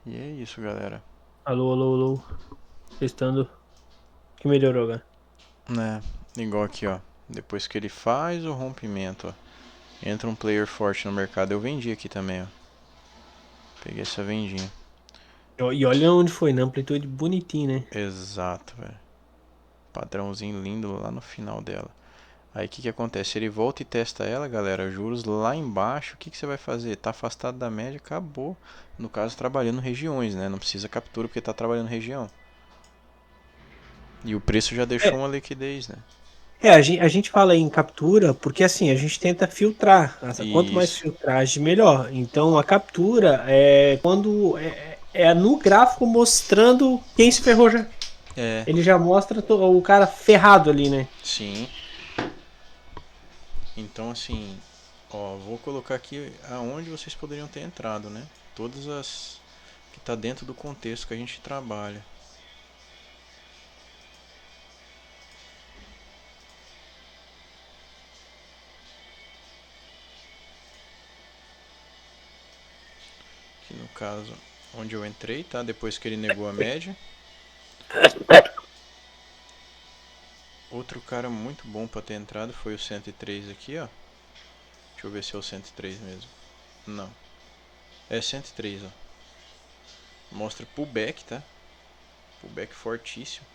Speaker 1: E é isso, galera.
Speaker 2: Alô. Testando. Que melhorou, cara?
Speaker 1: Né? Igual aqui, ó. Depois que ele faz o rompimento, ó. Entra um player forte no mercado. Eu vendi aqui também, ó. Peguei essa vendinha.
Speaker 2: E olha onde foi, na amplitude bonitinho, né?
Speaker 1: Exato, velho. Padrãozinho lindo lá no final dela. Aí o que acontece? Ele volta e testa ela, galera. Juros lá embaixo. O que você vai fazer? Tá afastado da média, acabou. No caso, trabalhando regiões, né? Não precisa captura porque tá trabalhando região. E o preço já deixou uma liquidez, né?
Speaker 2: A gente fala em captura porque assim, a gente tenta filtrar. Quanto mais
Speaker 1: Isso.
Speaker 2: filtragem, melhor. Então a captura é quando é no gráfico mostrando quem se ferrou já.
Speaker 1: É,
Speaker 2: Ele já mostra o cara ferrado ali, né?
Speaker 1: sim. Então, assim, ó, vou colocar aqui aonde vocês poderiam ter entrado, né? Todas as que tá dentro do contexto que a gente trabalha. Aqui no caso, onde eu entrei, tá? Depois que ele negou a média. Outro cara muito bom para ter entrado foi o 103 aqui, ó. Deixa eu ver se é o 103 mesmo. Não. É 103, ó. Mostra pullback, tá? Pullback fortíssimo.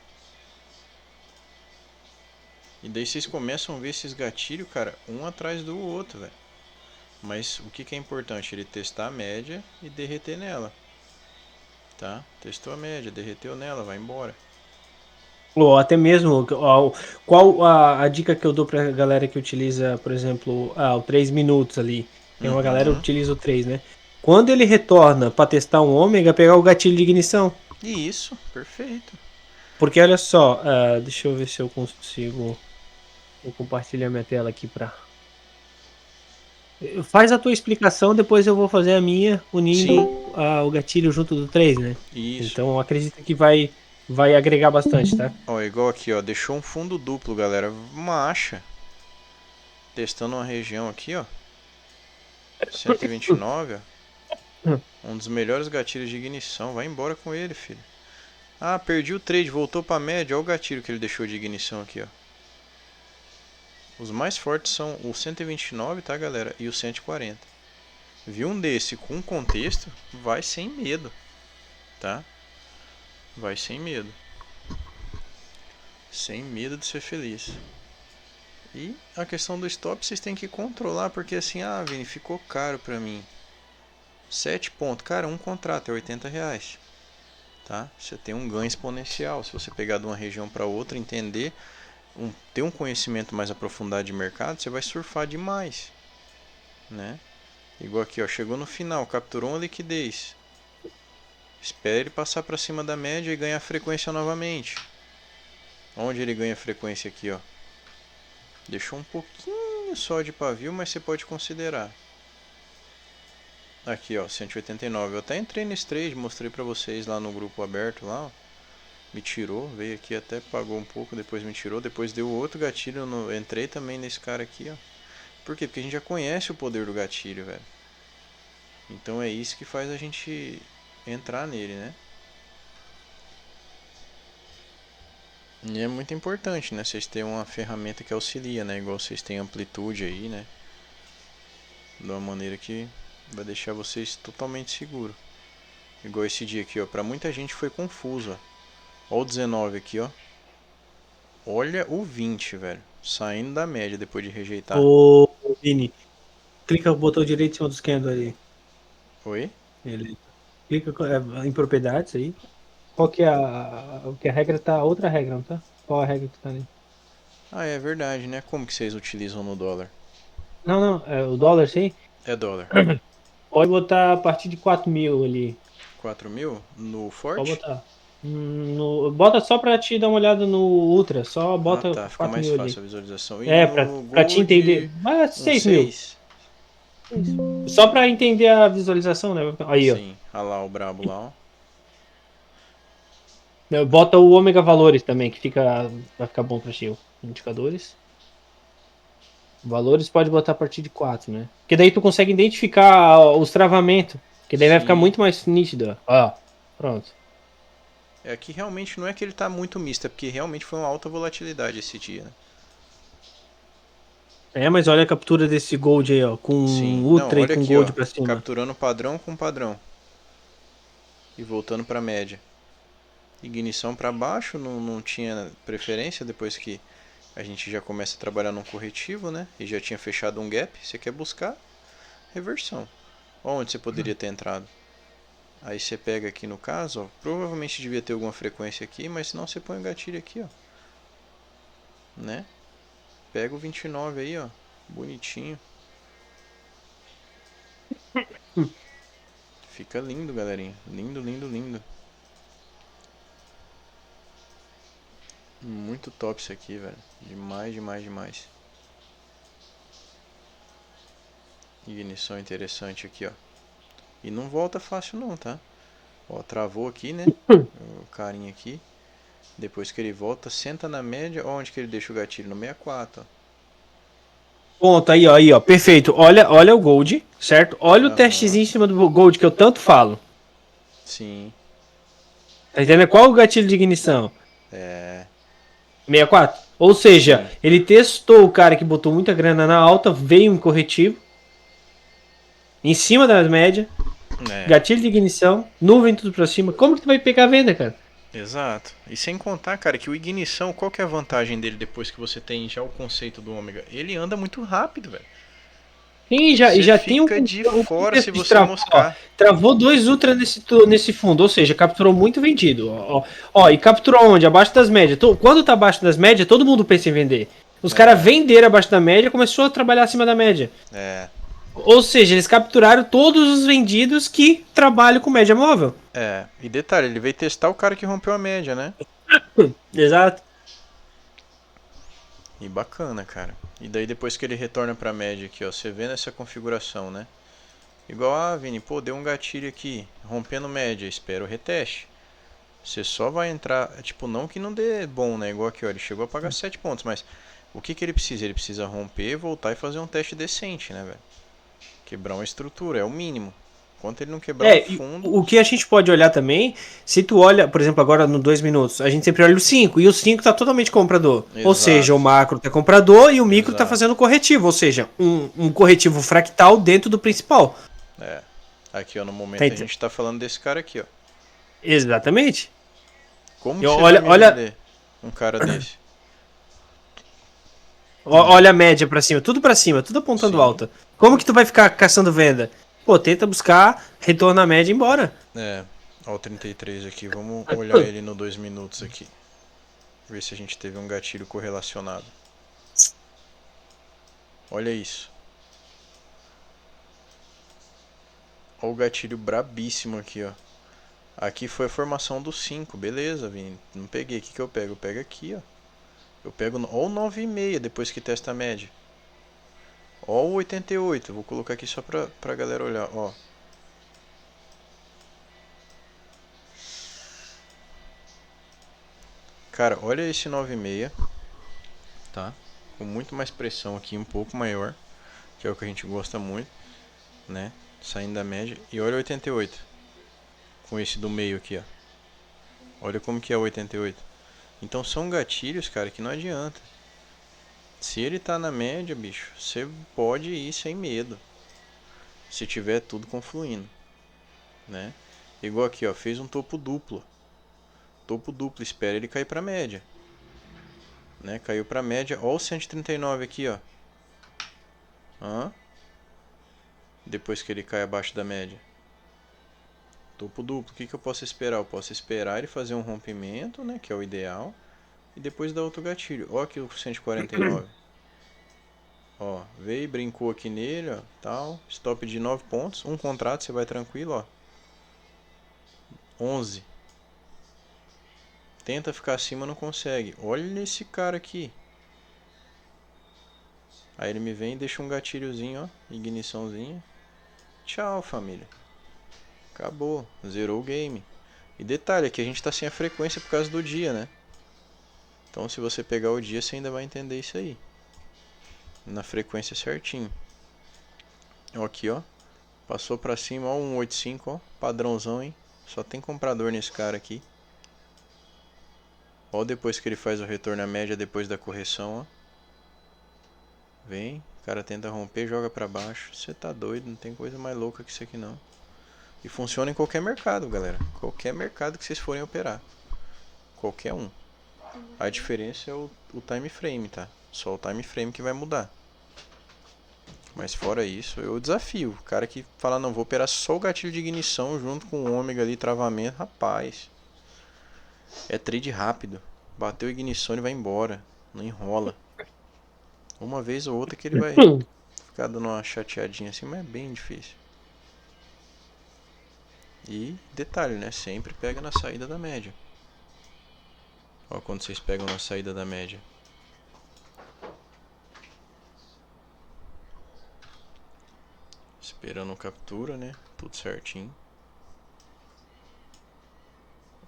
Speaker 1: E daí vocês começam a ver esses gatilhos, cara, um atrás do outro, velho. Mas o que é importante? Ele testar a média e derreter nela. Tá? Testou a média, derreteu nela, vai embora.
Speaker 2: Ou até mesmo, qual a dica que eu dou pra galera que utiliza, por exemplo, o 3 minutos ali. Tem uma galera que utiliza o 3, né? Quando ele retorna para testar um ômega, pegar o gatilho de ignição.
Speaker 1: E isso, perfeito.
Speaker 2: Porque olha só, deixa eu ver se eu consigo. Vou compartilhar minha tela aqui pra. Faz a tua explicação, depois eu vou fazer a minha, unindo
Speaker 1: Sim,
Speaker 2: o gatilho junto do 3, né?
Speaker 1: isso.
Speaker 2: Então acredito que vai agregar bastante, tá?
Speaker 1: Ó, igual aqui, ó, deixou um fundo duplo, galera. Uma acha. Testando uma região aqui, ó. 129, ó. Um dos melhores gatilhos de ignição. Vai embora com ele, filho. Ah, perdi o trade, voltou pra média. Olha o gatilho que ele deixou de ignição aqui, ó. Os mais fortes são o 129, tá, galera? E o 140. Viu um desse com contexto? Vai sem medo, tá? Vai sem medo. Sem medo de ser feliz. E a questão do stop vocês têm que controlar, porque assim, Vini, ficou caro pra mim. 7 pontos, cara, um contrato é R$80, tá? Você tem um ganho exponencial, se você pegar de uma região para outra, entender, ter um conhecimento mais aprofundado de mercado, você vai surfar demais, né? Igual aqui, ó, chegou no final, capturou uma liquidez. Espera ele passar para cima da média e ganhar frequência novamente. Onde ele ganha frequência aqui, ó? Deixou um pouquinho só de pavio, mas você pode considerar. Aqui, ó, 189. Eu até entrei nesse trade, mostrei pra vocês lá no grupo aberto lá, ó. Me tirou, veio aqui até pagou um pouco, depois me tirou, depois deu outro gatilho, entrei também nesse cara aqui, ó. Por quê? Porque a gente já conhece o poder do gatilho, velho. Então é isso que faz a gente entrar nele, né? E é muito importante, né? Vocês terem uma ferramenta que auxilia, né? Igual vocês têm amplitude aí, né? De uma maneira que vai deixar vocês totalmente seguros. Igual esse dia aqui, ó. Pra muita gente foi confuso, ó. Ó o 19 aqui, ó. Olha o 20, velho. Saindo da média depois de rejeitar.
Speaker 2: Ô, Vini, clica o botão direito em cima dos candles aí.
Speaker 1: Oi?
Speaker 2: Ele clica em propriedades aí. Qual que é que a regra tá? Outra regra, não tá? Qual a regra que tá ali?
Speaker 1: Ah, é verdade, né? Como que vocês utilizam no dólar?
Speaker 2: Não, é o dólar, sim.
Speaker 1: É dólar.
Speaker 2: Pode botar a partir de 4.000 ali.
Speaker 1: 4.000 no
Speaker 2: Pode
Speaker 1: Forte?
Speaker 2: botar. Bota só pra te dar uma olhada no Ultra. Só
Speaker 1: Ah,
Speaker 2: bota
Speaker 1: tá. Fica mais
Speaker 2: 4.000 ali.
Speaker 1: fácil a visualização. E
Speaker 2: É, pra,
Speaker 1: no
Speaker 2: pra te entender.
Speaker 1: Gold,
Speaker 2: Mas
Speaker 1: um
Speaker 2: 6.000.
Speaker 1: 6?
Speaker 2: Só pra entender a visualização, né? Aí, ó.
Speaker 1: Sim. Olha lá o brabo lá, ó.
Speaker 2: Bota o ômega valores também, que vai ficar bom pra ti. Indicadores. Valores pode botar a partir de 4, né? Porque daí tu consegue identificar os travamentos. Que daí vai ficar
Speaker 1: Sim.
Speaker 2: muito mais nítido, ó. Ó, pronto.
Speaker 1: É que realmente não é que ele tá muito misto, é porque realmente foi uma alta volatilidade esse dia, né?
Speaker 2: É, mas olha a captura desse Gold aí, ó. Com
Speaker 1: Sim. Não,
Speaker 2: Ultra e
Speaker 1: olha
Speaker 2: com
Speaker 1: aqui, ó.
Speaker 2: Gold pra cima.
Speaker 1: Capturando padrão com padrão. E voltando pra média. Ignição para baixo, não tinha preferência depois que a gente já começa a trabalhar num corretivo, né? E já tinha fechado um gap. Você quer buscar reversão. Onde você poderia ter entrado? Aí você pega aqui no caso, ó, provavelmente devia ter alguma frequência aqui, mas senão você põe o gatilho aqui, ó. Né? Pega o 29 aí, ó. Bonitinho. Fica lindo, galerinha. Lindo, lindo, lindo. Muito top isso aqui, velho. Demais, demais, demais. Ignição interessante aqui, ó. E não volta fácil não, tá? Ó, travou aqui, né? O carinha aqui. Depois que ele volta, senta na média. Onde que ele deixa o gatilho? No 64, ó.
Speaker 2: Ponto, aí, ó. Perfeito. Olha o Gold, certo? Olha o testezinho em cima do Gold que eu tanto falo.
Speaker 1: Sim.
Speaker 2: Tá entendendo? Qual o gatilho de ignição?
Speaker 1: É.
Speaker 2: 64. Ou seja,
Speaker 1: Sim.
Speaker 2: ele testou o cara que botou muita grana na alta, veio um corretivo, em cima da média,
Speaker 1: É.
Speaker 2: gatilho de ignição, nuvem tudo pra cima. Como que tu vai pegar a venda, cara?
Speaker 1: Exato. E sem contar, cara, que o ignição, qual que é a vantagem dele depois que você tem já o conceito do ômega? Ele anda muito rápido, velho.
Speaker 2: Sim,
Speaker 1: Você
Speaker 2: já tem
Speaker 1: fica de fora se
Speaker 2: de
Speaker 1: você moscar.
Speaker 2: travou 2 Ultra nesse fundo, ou seja, capturou muito vendido. Ó, e capturou onde? Abaixo das médias. Quando tá abaixo das médias, todo mundo pensa em vender. Os caras venderam abaixo da média, começou a trabalhar acima da média.
Speaker 1: É.
Speaker 2: Ou seja, eles capturaram todos os vendidos que trabalham com média móvel.
Speaker 1: É. E detalhe, ele veio testar o cara que rompeu a média, né?
Speaker 2: Exato.
Speaker 1: E bacana, cara. E daí depois que ele retorna pra média aqui, ó, você vê nessa configuração, né? Igual, Vini, pô, deu um gatilho aqui, rompendo média, espera o reteste. Você só vai entrar, tipo, não que não dê bom, né? Igual aqui, ó, ele chegou a pagar 7 pontos, mas o que ele precisa? Ele precisa romper, voltar e fazer um teste decente, né, velho? Quebrar uma estrutura, é o mínimo. Enquanto ele não quebrar um fundo...
Speaker 2: O que a gente pode olhar também, se tu olha, por exemplo, agora no 2 minutos, a gente sempre olha o 5, e o 5 tá totalmente comprador.
Speaker 1: Exato.
Speaker 2: Ou seja, o macro tá comprador e o micro tá
Speaker 1: Exato.
Speaker 2: fazendo corretivo, ou seja, um corretivo fractal dentro do principal.
Speaker 1: É. Aqui, ó, no momento
Speaker 2: Tá
Speaker 1: a gente tá falando desse cara aqui, ó.
Speaker 2: Exatamente.
Speaker 1: Como
Speaker 2: E
Speaker 1: que você
Speaker 2: olha,
Speaker 1: vai me vender um cara desse?
Speaker 2: olha a média pra cima, tudo apontando
Speaker 1: Sim.
Speaker 2: alta. Como que tu vai ficar caçando venda? Pô, tenta buscar retorno na média e ir embora.
Speaker 1: É, ó o 33 aqui, vamos olhar ele no 2 minutos aqui. Ver se a gente teve um gatilho correlacionado. Olha isso. Olha o gatilho brabíssimo aqui, ó. Aqui foi a formação do 5, beleza, Vini. Não peguei, o que eu pego? Eu pego aqui, ó. Eu pego ou 9,5 depois que testa a média. Ó o 88, vou colocar aqui só pra galera olhar, ó. Cara, olha esse 9,6, tá? Com muito mais pressão aqui, um pouco maior, que é o que a gente gosta muito, né? Saindo da média. E olha o 88, com esse do meio aqui, ó. Olha como que é o 88. Então são gatilhos, cara, que não adianta. Se ele tá na média, bicho, você pode ir sem medo. Se tiver tudo confluindo, né? Igual aqui, ó, fez um topo duplo. Topo duplo, espera ele cair pra média. Né? Caiu pra média. Ó o 139 aqui, ó. Depois que ele cai abaixo da média. Topo duplo. O que eu posso esperar? Eu posso esperar ele fazer um rompimento, né? Que é o ideal. E depois dar outro gatilho. Ó aqui o 149. Ó, veio, brincou aqui nele, ó, tal. Stop de 9 pontos. Um contrato, você vai tranquilo, ó. 11. Tenta ficar acima, não consegue. Olha esse cara aqui. Aí ele me vem e deixa um gatilhozinho, ó. Igniçãozinha. Tchau, família. Acabou. Zerou o game. E detalhe, aqui a gente tá sem a frequência por causa do dia, né? Então se você pegar o dia, você ainda vai entender isso aí. Na frequência certinho. Ó, aqui, ó. Passou pra cima, ó, 185, ó. Padrãozão, hein? Só tem comprador nesse cara aqui. Ó, depois que ele faz o retorno à média depois da correção, ó. Vem, o cara tenta romper, joga pra baixo. Você tá doido, não tem coisa mais louca que isso aqui não. E funciona em qualquer mercado, galera. Qualquer mercado que vocês forem operar. Qualquer um. A diferença é o time frame, tá? Só o time frame que vai mudar. Mas fora isso, eu desafio. O cara que fala, não, vou operar só o gatilho de ignição junto com o ômega ali, travamento. Rapaz, é trade rápido. Bateu a ignição e vai embora. Não enrola. Uma vez ou outra que ele vai ficar dando uma chateadinha assim, mas é bem difícil. E detalhe, né? Sempre pega na saída da média. Ó, quando vocês pegam na saída da média. Esperando captura, né? Tudo certinho.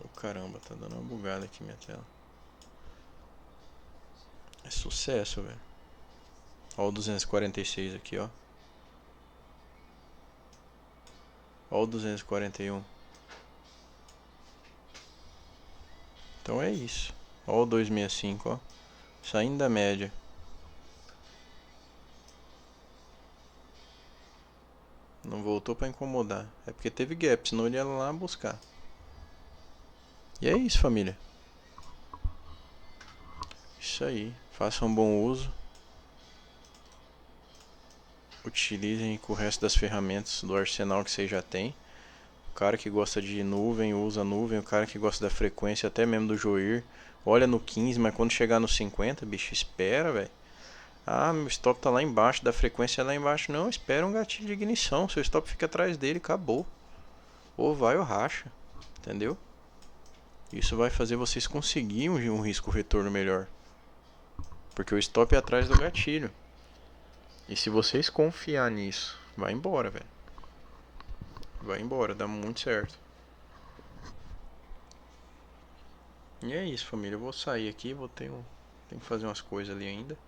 Speaker 1: Oh, caramba, tá dando uma bugada aqui minha tela. É sucesso, velho. Ó o 246 aqui, ó. Ó o 241. Então é isso. Ó o 265, ó. Saindo da média. Não voltou pra incomodar. É porque teve gap, senão ele ia lá buscar. E é isso, família. Isso aí. Façam um bom uso. Utilizem com o resto das ferramentas do arsenal que vocês já têm. O cara que gosta de nuvem, usa nuvem. O cara que gosta da frequência, até mesmo do Joir, olha no 15, mas quando chegar no 50, bicho, espera, velho. Ah, meu stop tá lá embaixo, da frequência é lá embaixo. Não, espera um gatilho de ignição. Seu stop fica atrás dele, acabou. Ou vai ou racha. Entendeu? Isso vai fazer vocês conseguirem um risco retorno melhor. Porque o stop é atrás do gatilho. E se vocês confiar nisso, vai embora, velho. Vai embora, dá muito certo. E é isso, família. Eu vou sair aqui, tenho que fazer umas coisas ali ainda.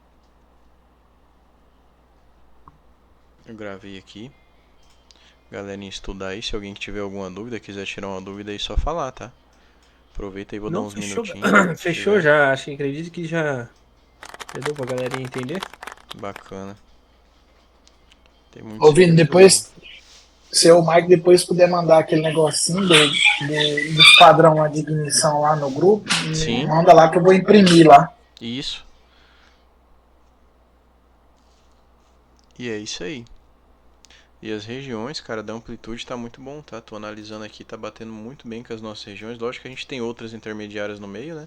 Speaker 1: Eu gravei aqui. Galerinha, estudar aí. Se alguém que tiver alguma dúvida, quiser tirar uma dúvida aí, só falar, tá? Aproveita aí, vou dar uns minutinhos.
Speaker 2: Fechou já, acho que acredito que já deu pra galerinha entender.
Speaker 1: Bacana. Tem muito
Speaker 5: Ô, Vini, depois, se o Mike depois puder mandar aquele negocinho do padrão de ignição lá no grupo,
Speaker 1: Sim.
Speaker 5: Manda lá que eu vou imprimir lá.
Speaker 1: Isso. E é isso aí. E as regiões, cara, da amplitude tá muito bom, tá? Tô analisando aqui, tá batendo muito bem com as nossas regiões. Lógico que a gente tem outras intermediárias no meio, né?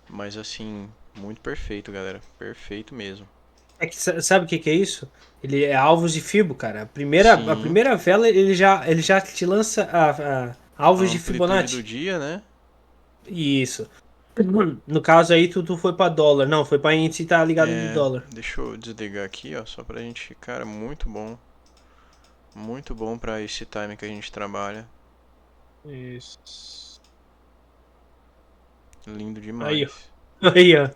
Speaker 1: Mas assim, muito perfeito, galera. Perfeito mesmo.
Speaker 2: É que sabe o que é isso? Ele é alvos de Fibo, cara. A primeira vela ele já te lança alvos de Fibonacci.
Speaker 1: Do dia, né?
Speaker 2: Isso. No caso aí, tu foi pra dólar. Não, foi pra índice e tá ligado de dólar.
Speaker 1: Deixa eu desligar aqui, ó. Só pra gente. Cara, muito bom. Muito bom pra esse time que a gente trabalha.
Speaker 2: Isso.
Speaker 1: Lindo demais.
Speaker 2: Aí, ó.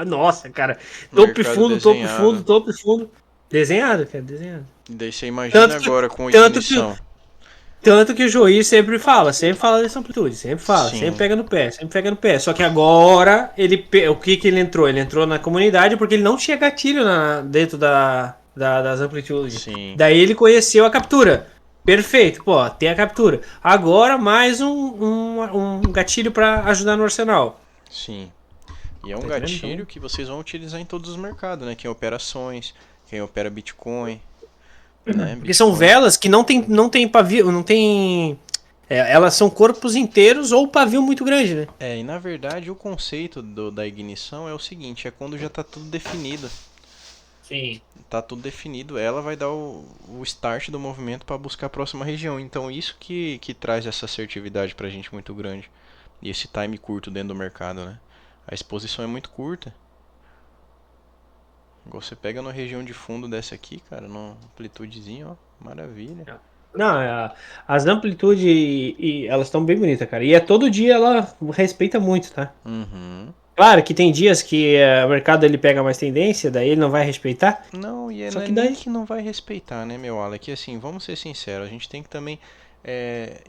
Speaker 2: Nossa, cara. Topo e fundo. Desenhado, cara, desenhado.
Speaker 1: E daí você imagina agora com ignição.
Speaker 2: Tanto que o Joir sempre fala dessa amplitude, sempre pega no pé. Só que agora, o que ele entrou? Ele entrou na comunidade porque ele não tinha gatilho dentro das amplitudes.
Speaker 1: Sim.
Speaker 2: Daí ele conheceu a captura. Perfeito, pô, tem a captura. Agora mais um gatilho para ajudar no arsenal.
Speaker 1: Sim. E é um gatilho que vocês vão utilizar em todos os mercados, né? Quem opera ações, quem opera Bitcoin. Né?
Speaker 2: Porque são velas que não tem pavio, não tem. Elas são corpos inteiros ou pavio muito grande, né?
Speaker 1: E na verdade o conceito da ignição é o seguinte, é quando já está tudo definido.
Speaker 2: Sim.
Speaker 1: Tá tudo definido, ela vai dar o start do movimento para buscar a próxima região. Então isso que traz essa assertividade pra gente muito grande. E esse time curto dentro do mercado, né? A exposição é muito curta. Igual você pega numa região de fundo dessa aqui, cara, numa amplitudezinha, ó, maravilha.
Speaker 2: Não, as amplitudes elas estão bem bonitas, cara. E todo dia ela respeita muito, tá?
Speaker 1: Uhum.
Speaker 2: Claro que tem dias que o mercado ele pega mais tendência, daí ele não vai respeitar.
Speaker 1: Não, e
Speaker 2: Só
Speaker 1: não é
Speaker 2: que
Speaker 1: nem
Speaker 2: daí.
Speaker 1: que não vai respeitar, né, meu Alex? Que assim, vamos ser sinceros, a gente tem que também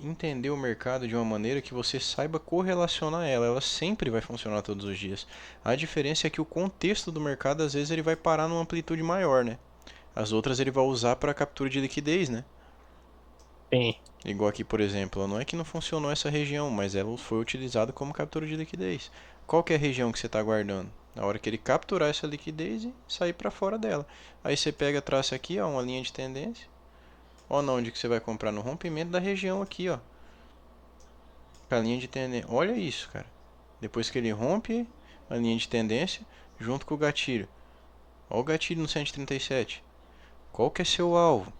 Speaker 1: entender o mercado de uma maneira que você saiba correlacionar ela. Ela sempre vai funcionar todos os dias. A diferença é que o contexto do mercado, às vezes, ele vai parar numa amplitude maior, né? As outras ele vai usar para captura de liquidez, né?
Speaker 2: Sim.
Speaker 1: Igual aqui, por exemplo, não é que não funcionou essa região, mas ela foi utilizada como captura de liquidez. Qual que é a região que você está aguardando? Na hora que ele capturar essa liquidez e sair para fora dela. Aí você pega, traça aqui, ó, uma linha de tendência. Ó, onde que você vai comprar no rompimento da região aqui, ó. Com a linha de tendência. Olha isso, cara. Depois que ele rompe a linha de tendência, junto com o gatilho. Ó o gatilho no 137. Qual que é seu alvo?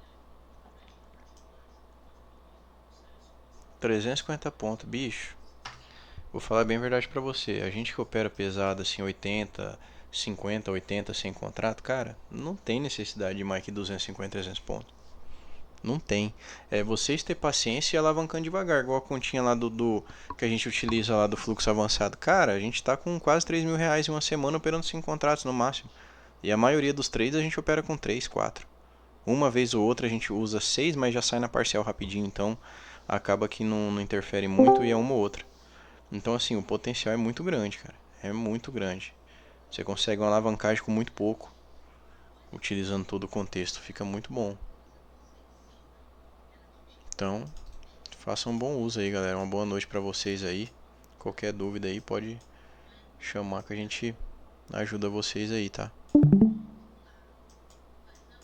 Speaker 1: 350 pontos, bicho. Vou falar bem a verdade pra você. A gente que opera pesado assim, 80, 50, 80 sem contrato, cara, não tem necessidade de mais que 250, 300 pontos. Não tem. É vocês ter paciência e alavancando devagar, igual a continha lá do que a gente utiliza lá do fluxo avançado. Cara, a gente tá com quase 3 mil reais em uma semana operando 5 contratos no máximo. E a maioria dos trades a gente opera com 3, 4. Uma vez ou outra a gente usa 6, mas já sai na parcial rapidinho, então acaba que não interfere muito e é uma ou outra. Então, assim, o potencial é muito grande, cara. É muito grande. Você consegue uma alavancagem com muito pouco, utilizando todo o contexto. Fica muito bom. Então, façam um bom uso aí, galera. Uma boa noite pra vocês aí. Qualquer dúvida aí, pode chamar que a gente ajuda vocês aí, tá?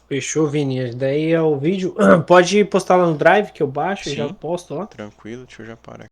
Speaker 2: Fechou, Vini. Daí é o vídeo. Pode postar lá no Drive que eu baixo e já
Speaker 1: Sim,
Speaker 2: posto lá.
Speaker 1: tranquilo. Deixa eu já parar aqui.